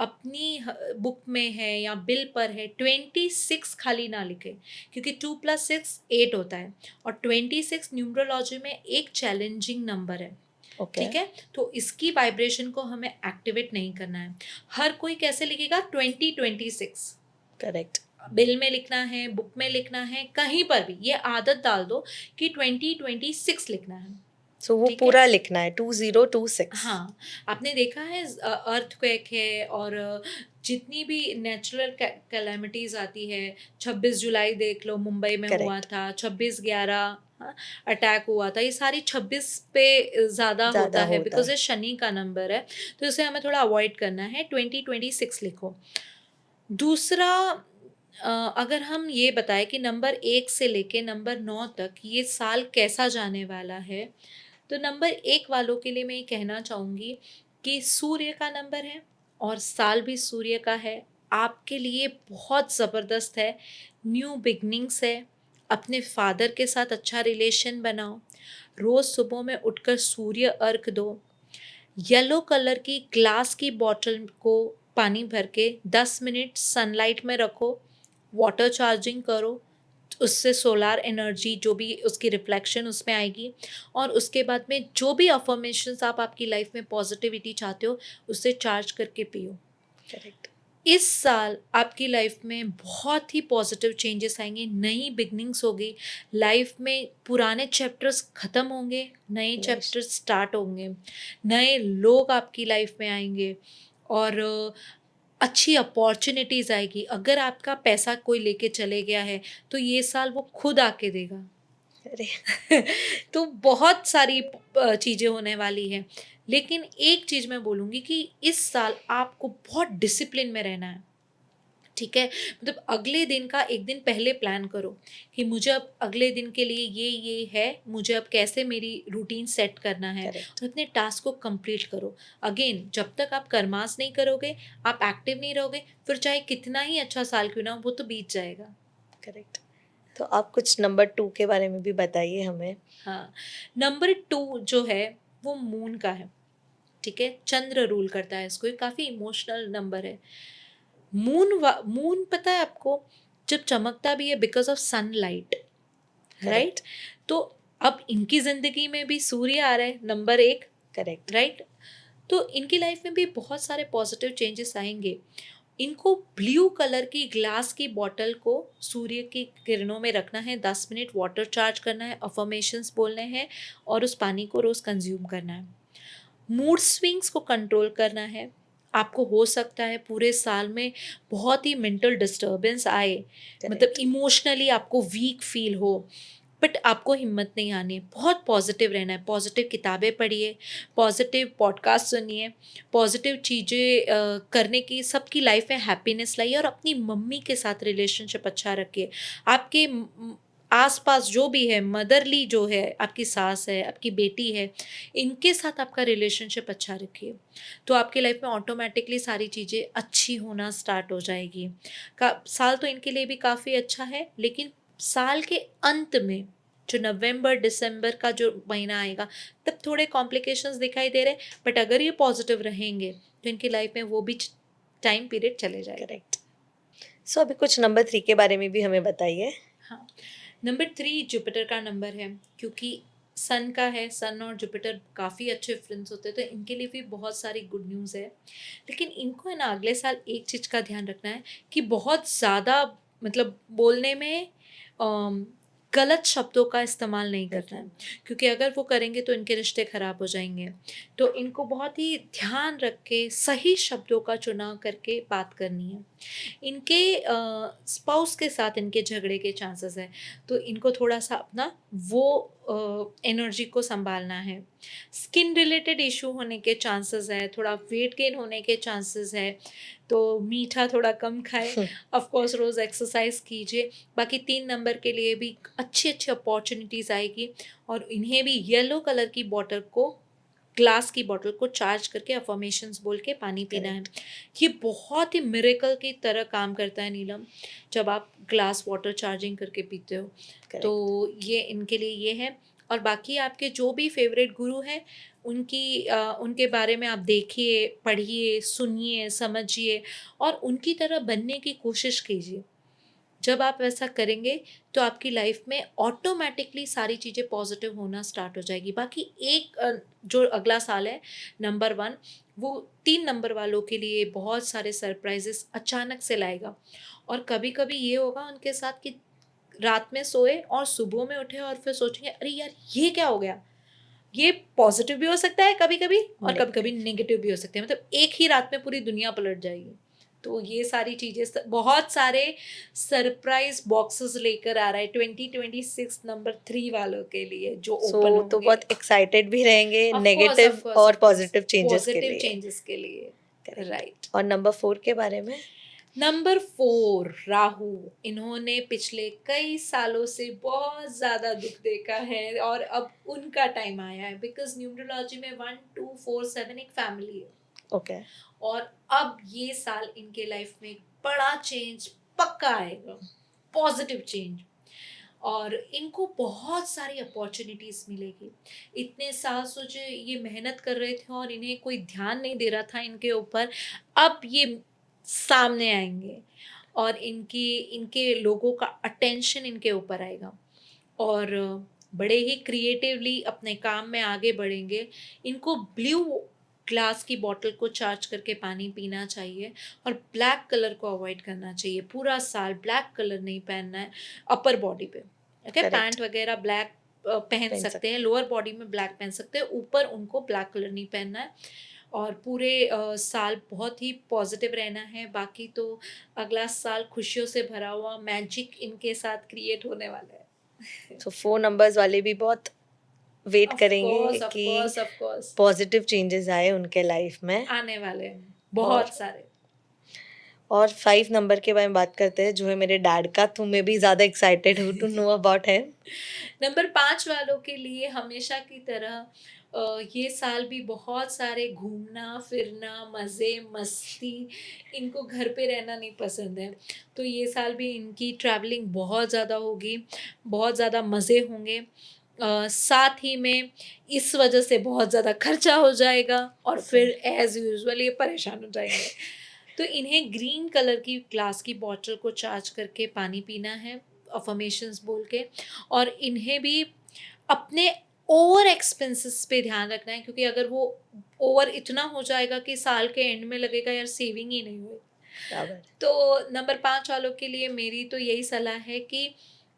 अपनी बुक में है या बिल पर है 26 खाली ना लिखे, क्योंकि 2 + 6 8 होता है और 26 न्यूमरोलॉजी में एक चैलेंजिंग नंबर है। ओके। ठीक है, तो इसकी वाइब्रेशन को हमें एक्टिवेट नहीं करना है। हर कोई कैसे लिखेगा 2026, करेक्ट। बिल में लिखना है, बुक में लिखना है, कहीं पर भी ये आदत डाल दो कि 2026 लिखना है। सो वो ठीक है, पूरा लिखना है 2026। हाँ, आपने देखा है अर्थक्वेक है और जितनी भी नेचुरल कैलेमिटीज़ आती है, 26 जुलाई देख लो मुंबई में हुआ करेक्ट। था, 26/11 हाँ, अटैक हुआ था, ये सारी 26 पे ज़्यादा ज़्यादा होता है होता बिकॉज़ है। ये शनि का नंबर है, तो इसे हमें थोड़ा अवॉइड करना है, 2026 लिखो। दूसरा अगर हम ये बताएँ कि नंबर 1 से लेके नंबर 9 तक ये साल कैसा जाने वाला है, तो नंबर 1 वालों के लिए मैं ये कहना चाहूँगी कि सूर्य का नंबर है और साल भी सूर्य का है। आपके लिए बहुत ज़बरदस्त है, न्यू बिगिनिंग्स है, अपने फ़ादर के साथ अच्छा रिलेशन बनाओ, रोज़ सुबह में उठकर सूर्य अर्घ दो, येलो कलर की ग्लास की बॉटल को पानी भर के 10 मिनट सनलाइट में रखो, वाटर चार्जिंग करो, उससे सोलार एनर्जी जो भी उसकी रिफ्लेक्शन उसमें आएगी और उसके बाद में जो भी अफर्मेशंस आप आपकी लाइफ में पॉजिटिविटी चाहते हो उससे चार्ज करके पियो। करेक्ट। इस साल आपकी लाइफ में बहुत ही पॉजिटिव चेंजेस आएंगे, नई बिगनिंग्स होगी लाइफ में, पुराने चैप्टर्स ख़त्म होंगे, नए यस। चैप्टर्स स्टार्ट होंगे, नए लोग आपकी लाइफ में आएंगे और अच्छी अपॉर्चुनिटीज़ आएगी। अगर आपका पैसा कोई लेके चले गया है तो ये साल वो खुद आके देगा। अरे। तो बहुत सारी चीज़ें होने वाली हैं। लेकिन एक चीज़ मैं बोलूँगी कि इस साल आपको बहुत डिसिप्लिन में रहना है। ठीक है? मतलब अगले दिन का 1 दिन पहले प्लान करो कि मुझे अब अगले दिन के लिए ये है, मुझे अब कैसे मेरी रूटीन सेट करना है करेक्ट। और अपने टास्क को कंप्लीट करो। अगेन जब तक आप कर्मास नहीं करोगे, आप एक्टिव नहीं रहोगे, फिर चाहे कितना ही अच्छा साल क्यों ना हो, वो तो बीत जाएगा। करेक्ट। तो आप कुछ नंबर 2 के बारे में भी बताइए हमें। हाँ, नंबर 2 जो है वो मून का है। ठीक है? चंद्र रूल करता है इसको, ये काफ़ी इमोशनल नंबर है। मून पता है आपको, जब चमकता भी है because of sunlight, right? Correct. तो अब इनकी ज़िंदगी में भी सूर्य आ रहा है नंबर 1, करेक्ट। राइट? तो इनकी लाइफ में भी बहुत सारे पॉजिटिव चेंजेस आएँगे। इनको ब्लू कलर की ग्लास की बॉटल को सूर्य की किरणों में रखना है, 10 मिनट वाटर चार्ज करना है, अफ़र्मेशंस बोलने हैं और उस पानी को रोज़ कंज़्यूम करना है। मूड स्विंग्स को कंट्रोल करना है। आपको हो सकता है पूरे साल में बहुत ही मेंटल डिस्टर्बेंस आए, मतलब करेक्ट। इमोशनली आपको वीक फील हो, बट आपको हिम्मत नहीं आनी है, बहुत पॉजिटिव रहना है। पॉजिटिव किताबें पढ़िए, पॉजिटिव पॉडकास्ट सुनिए, पॉजिटिव चीज़ें करने की, सबकी लाइफ में हैप्पीनेस लाइए और अपनी मम्मी के साथ रिलेशनशिप अच्छा रखिए। आपके आस-पास जो भी है, मदरली जो है, आपकी सास है, आपकी बेटी है, इनके साथ आपका रिलेशनशिप अच्छा रखिए, तो आपकी लाइफ में ऑटोमेटिकली सारी चीज़ें अच्छी होना स्टार्ट हो जाएगी। का साल तो इनके लिए भी काफ़ी अच्छा है, लेकिन साल के अंत में जो नवंबर दिसंबर का जो महीना आएगा, तब थोड़े कॉम्प्लिकेशंस दिखाई दे रहे हैं, बट अगर ये पॉजिटिव रहेंगे तो इनकी लाइफ में वो भी टाइम पीरियड चले जाएगा। करेक्ट। सो अभी कुछ नंबर 3 के बारे में भी हमें बताइए। हाँ, नंबर 3 जुपिटर का नंबर है, क्योंकि सन का है, सन और जुपिटर काफ़ी अच्छे फ्रेंड्स होते हैं, तो इनके लिए भी बहुत सारी गुड न्यूज़ है। लेकिन इनको है ना अगले साल एक चीज़ का ध्यान रखना है कि बहुत ज़्यादा, मतलब बोलने में अम, गलत शब्दों का इस्तेमाल नहीं करना है, क्योंकि अगर वो करेंगे तो इनके रिश्ते खराब हो जाएँगे। तो इनको बहुत ही ध्यान रख के सही शब्दों का चुनाव करके बात करनी है। इनके स्पाउस के साथ इनके झगड़े के चांसेस है, तो इनको थोड़ा-सा अपना वो एनर्जी को सँभालना है। स्किन रिलेटेड इश्यू होने के चांसेस है, थोड़ा वेट गेन होने के चांसेस है, तो मीठा थोड़ा कम खाएँ, ऑफ कोर्स रोज़ एक्सरसाइज कीजिए। बाकी 3 नंबर के लिए भी अच्छी-अच्छी अपॉर्च्युनिटीज़ आएगी और इन्हें भी येलो कलर की बॉटल को, ग्लास की बॉटल को चार्ज करके अफ़र्मेशंस बोल के पानी पीना है। करेक्ट। ये बहुत ही मिरेकल की तरह काम करता है नीलम, जब आप ग्लास वाटर चार्जिंग करके पीते हो। तो करेक्ट। ये इनके लिए ये है। और बाकी आपके जो भी फेवरेट गुरु हैं उनके बारे में आप देखिए, पढ़िए, सुनिए, समझिए और उनकी तरह बनने की कोशिश कीजिए। जब आप ऐसा करेंगे तो आपकी लाइफ में ऑटोमेटिकली सारी चीज़ें पॉजिटिव होना स्टार्ट हो जाएगी। बाकी जो अगला साल है नंबर 1, वो 3 नंबर वालों के लिए बहुत सारे सरप्राइजेस अचानक से लाएगा। और कभी-कभी ये होगा उनके साथ कि रात में सोए और सुबह में उठे और फिर सोचेंगे अरे यार ये क्या हो गया? ये पॉजिटिव भी हो सकता है कभी-कभी और कभी-कभी नेगेटिव। नेगेटिव भी हो सकते हैं। मतलब एक ही रात में पूरी दुनिया पलट जाएगी। तो ये सारी चीज़ें बहुत सारे सरप्राइज़ बॉक्सेस लेकर आ रहा है 2026 नंबर 3 वालों के लिए जो सो ओपन तो होंगे। बहुत एक्साइटेड भी रहेंगे of course, of negative course, और ऑफ कोर्स। पॉजिटिव चेंजेस के पॉजिटिव लिए। चेंजेस के लिए। करेक्ट। राइट। और नंबर 4 के बारे में? नंबर 4 राहु। इन्होंने पिछले कई सालों से बहुत ज़्यादा दुख देखा है और अब उनका टाइम आया है बिकॉज़ न्यूमरोलॉजी में 1, 2, 4, 7 एक फैमिली है। ओके। और अब ये साल इनके लाइफ में एक बड़ा चेंज पक्का आएगा, पॉजिटिव चेंज। और इनको बहुत सारी अपॉर्चुनिटीज़ मिलेगी। इतने साल सोचे ये मेहनत कर रहे थे और इन्हें कोई ध्यान नहीं दे रहा था इनके ऊपर, अब ये सामने आएँगे और इनकी इनके लोगों का अटेंशन इनके ऊपर आएगा और बड़े ही क्रिएटिवली अपने काम में आगे बढ़ेंगे। इनको ब्लू ग्लास की बॉटल को चार्ज करके पानी पीना चाहिए और ब्लैक कलर को अवॉइड करना चाहिए। पूरा साल ब्लैक कलर नहीं पहनना है अपर बॉडी पे। Okay, correct. पैंट वगैरह ब्लैक पहन पहन सकते हैं, सकते लोअर बॉडी में ब्लैक पहन सकते हैं, ऊपर उनको ब्लैक कलर नहीं पहनना है और पूरे साल बहुत ही पॉजिटिव रहना है। बाकी तो अगला साल खुशियों से भरा हुआ मैजिक इनके साथ क्रिएट होने वाला है। हैं। सो 4 नंबर्स वाले भी बहुत वेट ऑफ करेंगे कोर्स, ऑफ कि course, of course. Positive changes आए उनके लाइफ में। आने वाले हैं और बहुत सारे। और 5 नंबर के बारे में बात करते हैं जो है मेरे डैड का, तो मैं भी ज़्यादा एक्साइटेड हूँ to know about him. Number 5 वालों के लिए हमेशा की तरह ये साल भी बहुत सारे घूमना, फिरना, मज़े, मस्ती, इनको घर पे रहना नहीं पसंद है। तो ये साल भी इनकी ट्रैवलिंग बहुत ज़्यादा होगी, बहुत ज़्यादा मज़े होंगे। साथ ही में इस वजह से बहुत ज़्यादा खर्चा हो जाएगा और ओके। फिर एज़ यूजुअल ये परेशान हो जाएँगे। तो इन्हें ग्रीन कलर की ग्लास की बॉटल को चार्ज करके पानी पीना है, अफ़र्मेशंस बोल के। और इन्हें भी अपने ओवर एक्सपेंसेस पे ध्यान रखना है क्योंकि अगर वो ओवर इतना हो जाएगा कि साल के एंड में लगेगा यार सेविंग ही नहीं हुई। बराबर। तो नंबर 5 वालों के लिए मेरी तो यही सलाह है कि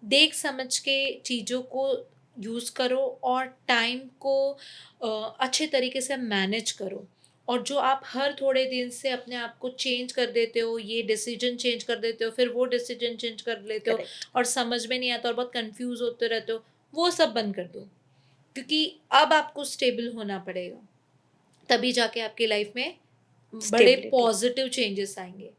देख समझ के चीज़ों को यूज़ करो और टाइम को अच्छे तरीके से मैनेज करो। और जो आप हर थोड़े दिन से अपने आप को चेंज कर देते हो, ये डिसीजन चेंज कर देते हो, फिर वो डिसीजन चेंज कर लेते हो करेक्ट। और समझ में नहीं आता और बहुत कंफ्यूज होते रहते हो, वो सब बंद कर दो। क्योंकि अब आपको स्टेबल होना पड़ेगा, तभी जाके आपकी लाइफ में बड़े स्टेबिलिटी। पॉजिटिव चेंजेस आएंगे।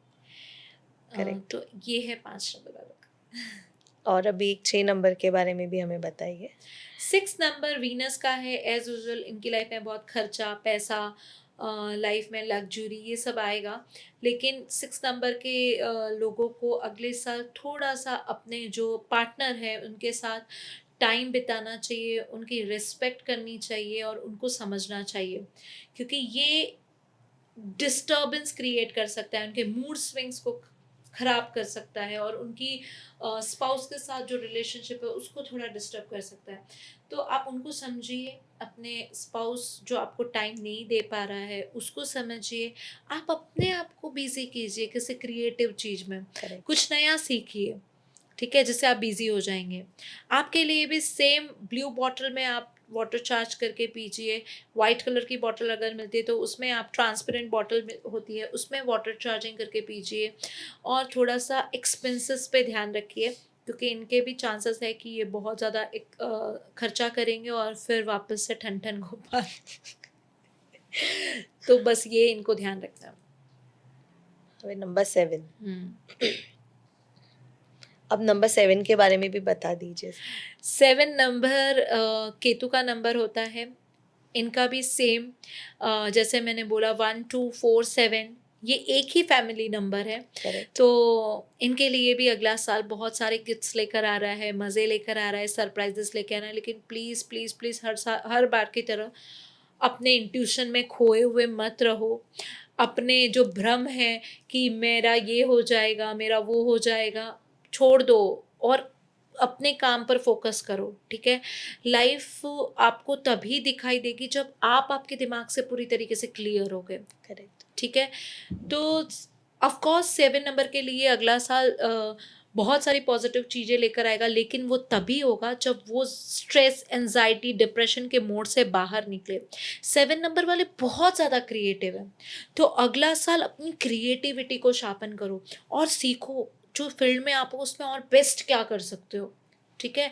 करेक्ट। तो ये है 5 नंबर वालों का। और अभी एक 6 नंबर के बारे में भी हमें बताइए। 6 नंबर वीनस का है। एज यूजुअल इनकी लाइफ में बहुत खर्चा, पैसा, लाइफ में लग्जरी ये सब आएगा। लेकिन 6 नंबर के लोगों को अगले साल थोड़ा सा अपने जो पार्टनर है उनके साथ टाइम बिताना चाहिए, उनकी रिस्पेक्ट करनी चाहिए और उनको समझना चाहिए क्योंकि ये डिस्टर्बेंस क्रिएट कर सकता है, उनके मूड स्विंग्स को खराब कर सकता है और उनकी स्पाउस के साथ जो रिलेशनशिप है उसको थोड़ा डिस्टर्ब कर सकता है। तो आप उनको समझिए, अपने स्पाउस जो आपको टाइम नहीं दे पा रहा है उसको समझिए। आप अपने आप को बिजी कीजिए किसी क्रिएटिव चीज़ में, करेक्ट। कुछ नया सीखिए, ठीक है, जिससे आप बिजी हो जाएंगे। आपके लिए भी सेम ब्लू बॉटल में आप वाटर चार्ज करके पीजिए। वाइट कलर की बॉटल अगर मिलती है तो उसमें आप ट्रांसपेरेंट बॉटल होती है उसमें वाटर चार्जिंग करके पीजिए। और थोड़ा सा एक्सपेंसेस पे ध्यान रखिए क्योंकि इनके भी चांसेस है कि ये बहुत ज़्यादा खर्चा करेंगे और फिर वापस से ठन ठन गोपाल। तो बस ये इनको ध्यान रखना है। अभी नंबर 7। हम्म। अब नंबर 7 के बारे में भी बता दीजिए। 7 नंबर केतु का नंबर होता है। इनका भी सेम जैसे मैंने बोला 1, 2, 4, 7 ये एक ही फैमिली नंबर है। करेक्ट। तो इनके लिए भी अगला साल बहुत सारे गिफ्ट्स लेकर आ रहा है, मज़े लेकर आ रहा है, सरप्राइजेस लेकर आ रहा है। लेकिन प्लीज़ प्लीज़ प्लीज़ हर बार की तरह अपने इंट्यूशन में खोए हुए मत रहो। अपने जो भ्रम है कि मेरा ये हो जाएगा, मेरा वो हो जाएगा, छोड़ दो और अपने काम पर फ़ोकस करो, ठीक है? लाइफ़ आपको तभी दिखाई देगी जब आप आपके दिमाग से पूरी तरीके से क्लियर होगे, करेक्ट। ठीक है? तो ऑफ कोर्स 7 नंबर के लिए अगला साल बहुत सारी पॉजिटिव चीज़ें लेकर आएगा, लेकिन वो तभी होगा जब वो स्ट्रेस, एंजाइटी, डिप्रेशन के मोड से बाहर निकले। 7 नंबर वाले बहुत ज़्यादा क्रिएटिव हैं, तो अगला साल अपनी क्रिएटिविटी को शार्पन करो और सीखो जो फील्ड में आप हो उसमें और बेस्ट क्या कर सकते हो, ठीक है?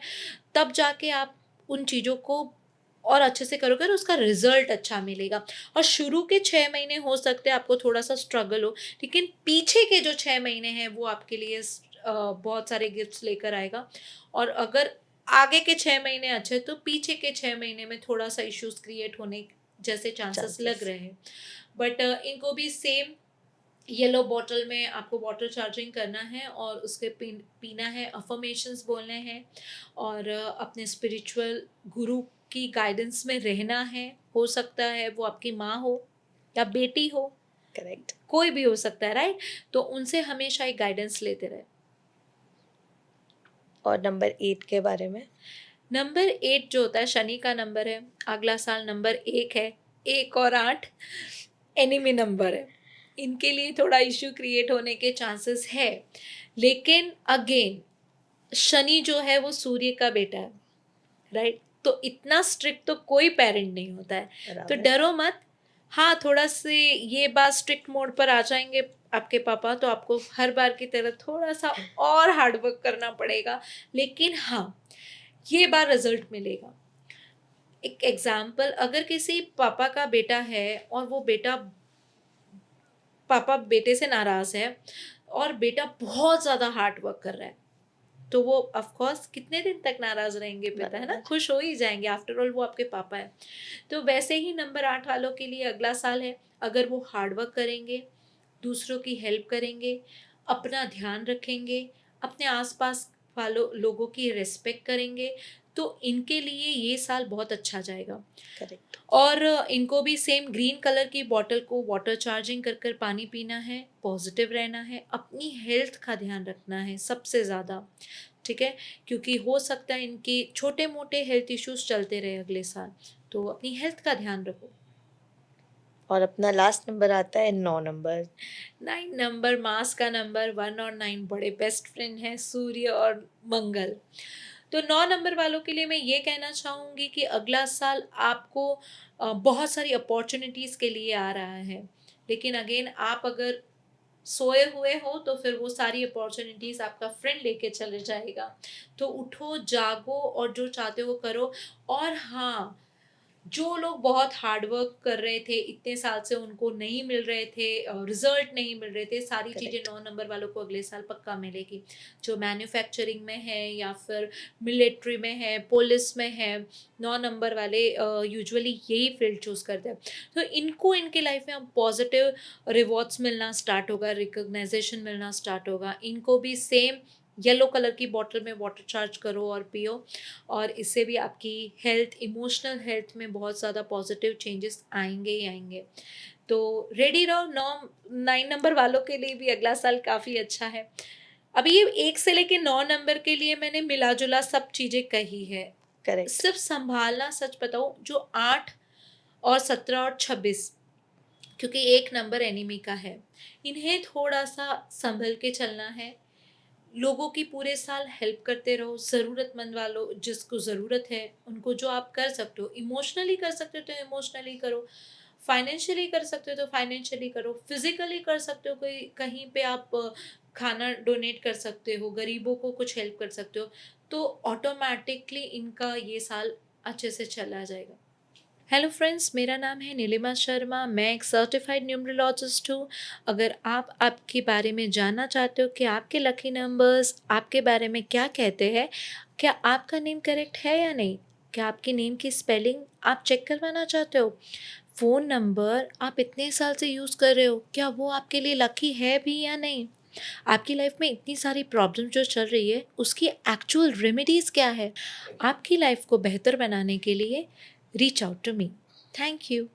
तब जाके आप उन चीज़ों को और अच्छे से करोगे और उसका रिजल्ट अच्छा मिलेगा। और शुरू के 6 महीने हो सकते हैं आपको थोड़ा सा स्ट्रगल हो, लेकिन पीछे के जो 6 महीने हैं वो आपके लिए बहुत सारे गिफ्ट्स लेकर आएगा। और अगर आगे के 6 महीने अच्छे तो पीछे के 6 महीने में थोड़ा सा इश्यूज क्रिएट होने जैसे चांसेस लग चांसेस। रहे हैं। बट इनको भी सेम येलो बॉटल में आपको वाटर चार्जिंग करना है और उसके पीना है, अफर्मेशंस बोलने हैं और अपने स्पिरिचुअल गुरु की गाइडेंस में रहना है। हो सकता है वो आपकी माँ हो या बेटी हो, करेक्ट। कोई भी हो सकता है, राइट? तो उनसे हमेशा एक गाइडेंस लेते रहे। और नंबर 8 के बारे में? नंबर 8 जो होता है शनि का नंबर है। अगला साल नंबर 1 है। 1 और 8 एनिमी नंबर है। इनके लिए थोड़ा इश्यू क्रिएट होने के चांसेस है। लेकिन अगेन शनि जो है वो सूर्य का बेटा है, राइट? तो इतना स्ट्रिक्ट तो कोई पेरेंट नहीं होता है, तो बराबर। डरो मत। हाँ, थोड़ा से ये बात स्ट्रिक्ट मोड पर आ जाएंगे आपके पापा तो आपको हर बार की तरह थोड़ा सा और हार्ड वर्क करना पड़ेगा, लेकिन हाँ, ये बार रिजल्ट मिलेगा। एक एग्जाम्पल, अगर किसी पापा का बेटा है और वो बेटा पापा बेटे से नाराज है और बेटा बहुत ज्यादा हार्ड वर्क कर रहा है, तो वो ऑफ कोर्स कितने दिन तक नाराज रहेंगे पिता, है ना? बराबर। खुश हो ही जाएंगे, आफ्टर ऑल वो आपके पापा है। तो वैसे ही नंबर 8 वालों के लिए अगला साल है। अगर वो हार्ड वर्क करेंगे, दूसरों की हेल्प करेंगे, अपना ध्यान रखेंगे, अपने आसपास वालों लोगों की रिस्पेक्ट करेंगे, तो इनके लिए ये साल बहुत अच्छा जाएगा। करेक्ट। और इनको भी सेम ग्रीन कलर की बॉटल को वाटर चार्जिंग कर कर पानी पीना है, पॉजिटिव रहना है, अपनी हेल्थ का ध्यान रखना है सबसे ज़्यादा, ठीक है? क्योंकि हो सकता है इनके छोटे मोटे हेल्थ इश्यूज चलते रहे अगले साल, तो अपनी हेल्थ का ध्यान रखो। और अपना लास्ट नंबर आता है 9 नंबर। 9 नंबर मास का नंबर, 1 और 9 बड़े बेस्ट फ्रेंड हैं, सूर्य और मंगल। तो 9 नंबर वालों के लिए मैं ये कहना चाहूँगी कि अगला साल आपको बहुत सारी अपॉर्चुनिटीज़ के लिए आ रहा है, लेकिन अगेन आप अगर सोए हुए हो तो फिर वो सारी अपॉर्चुनिटीज़ आपका फ्रेंड लेके चले जाएगा। तो उठो, जागो और जो चाहते हो करो। और हाँ, जो लोग बहुत हार्ड वर्क कर रहे थे, इतने साल से उनको नहीं मिल रहे थे, रिजल्ट नहीं मिल रहे थे, सारी चीज़ें करेक्ट। 9 नंबर वालों को अगले साल पक्का मिलेगी। जो मैन्युफैक्चरिंग में है या फिर मिलिट्री में है, पुलिस में है, 9 नंबर वाले यूजुअली यही फील्ड चूज़ करते हैं। तो इनको इनके लाइफ में अब पॉजिटिव रिवॉर्ड्स मिलना स्टार्ट होगा, रिकॉग्नाइजेशन मिलना स्टार्ट होगा। इनको भी सेम येलो कलर की बॉटल में वाटर चार्ज करो और पियो, और इससे भी आपकी हेल्थ, इमोशनल हेल्थ में बहुत ज़्यादा पॉजिटिव चेंजेस आएंगे ही आएंगे। तो रेडी रहो। 9 नंबर वालों के लिए भी अगला साल काफ़ी अच्छा है। अभी ये 1 से लेके 9 नंबर के लिए मैंने मिला जुला सब चीज़ें कही है। करेक्ट। सिर्फ संभालना, सच बताऊँ, जो 8 और 17 और 26, क्योंकि एक नंबर एनिमी का है, इन्हें थोड़ा सा संभल के चलना है। लोगों की पूरे साल हेल्प करते रहो, ज़रूरतमंद वालों जिसको ज़रूरत है उनको, जो आप कर सकते हो, इमोशनली कर सकते हो तो इमोशनली करो, फाइनेंशियली कर सकते हो तो फाइनेंशियली करो, फिजिकली कर सकते हो, कोई कहीं पे आप खाना डोनेट कर सकते हो, गरीबों को कुछ हेल्प कर सकते हो, तो ऑटोमेटिकली इनका ये साल अच्छे से चला जाएगा। हेलो फ्रेंड्स, मेरा नाम है नीलिमा शर्मा, मैं एक सर्टिफाइड न्यूमरोलॉजिस्ट हूँ। अगर आप आपके बारे में जानना चाहते हो कि आपके लकी नंबर्स आपके बारे में क्या कहते हैं, क्या आपका नेम करेक्ट है या नहीं, क्या आपके नेम की स्पेलिंग आप चेक करवाना चाहते हो, फ़ोन नंबर आप इतने साल से यूज़ कर रहे हो, क्या वो आपके लिए लकी है भी या नहीं? आपकी लाइफ में इतनी सारी प्रॉब्लम जो चल रही है, उसकी एक्चुअल रेमेडीज़ क्या है? आपकी लाइफ को बेहतर बनाने के लिए reach out to me. Thank you.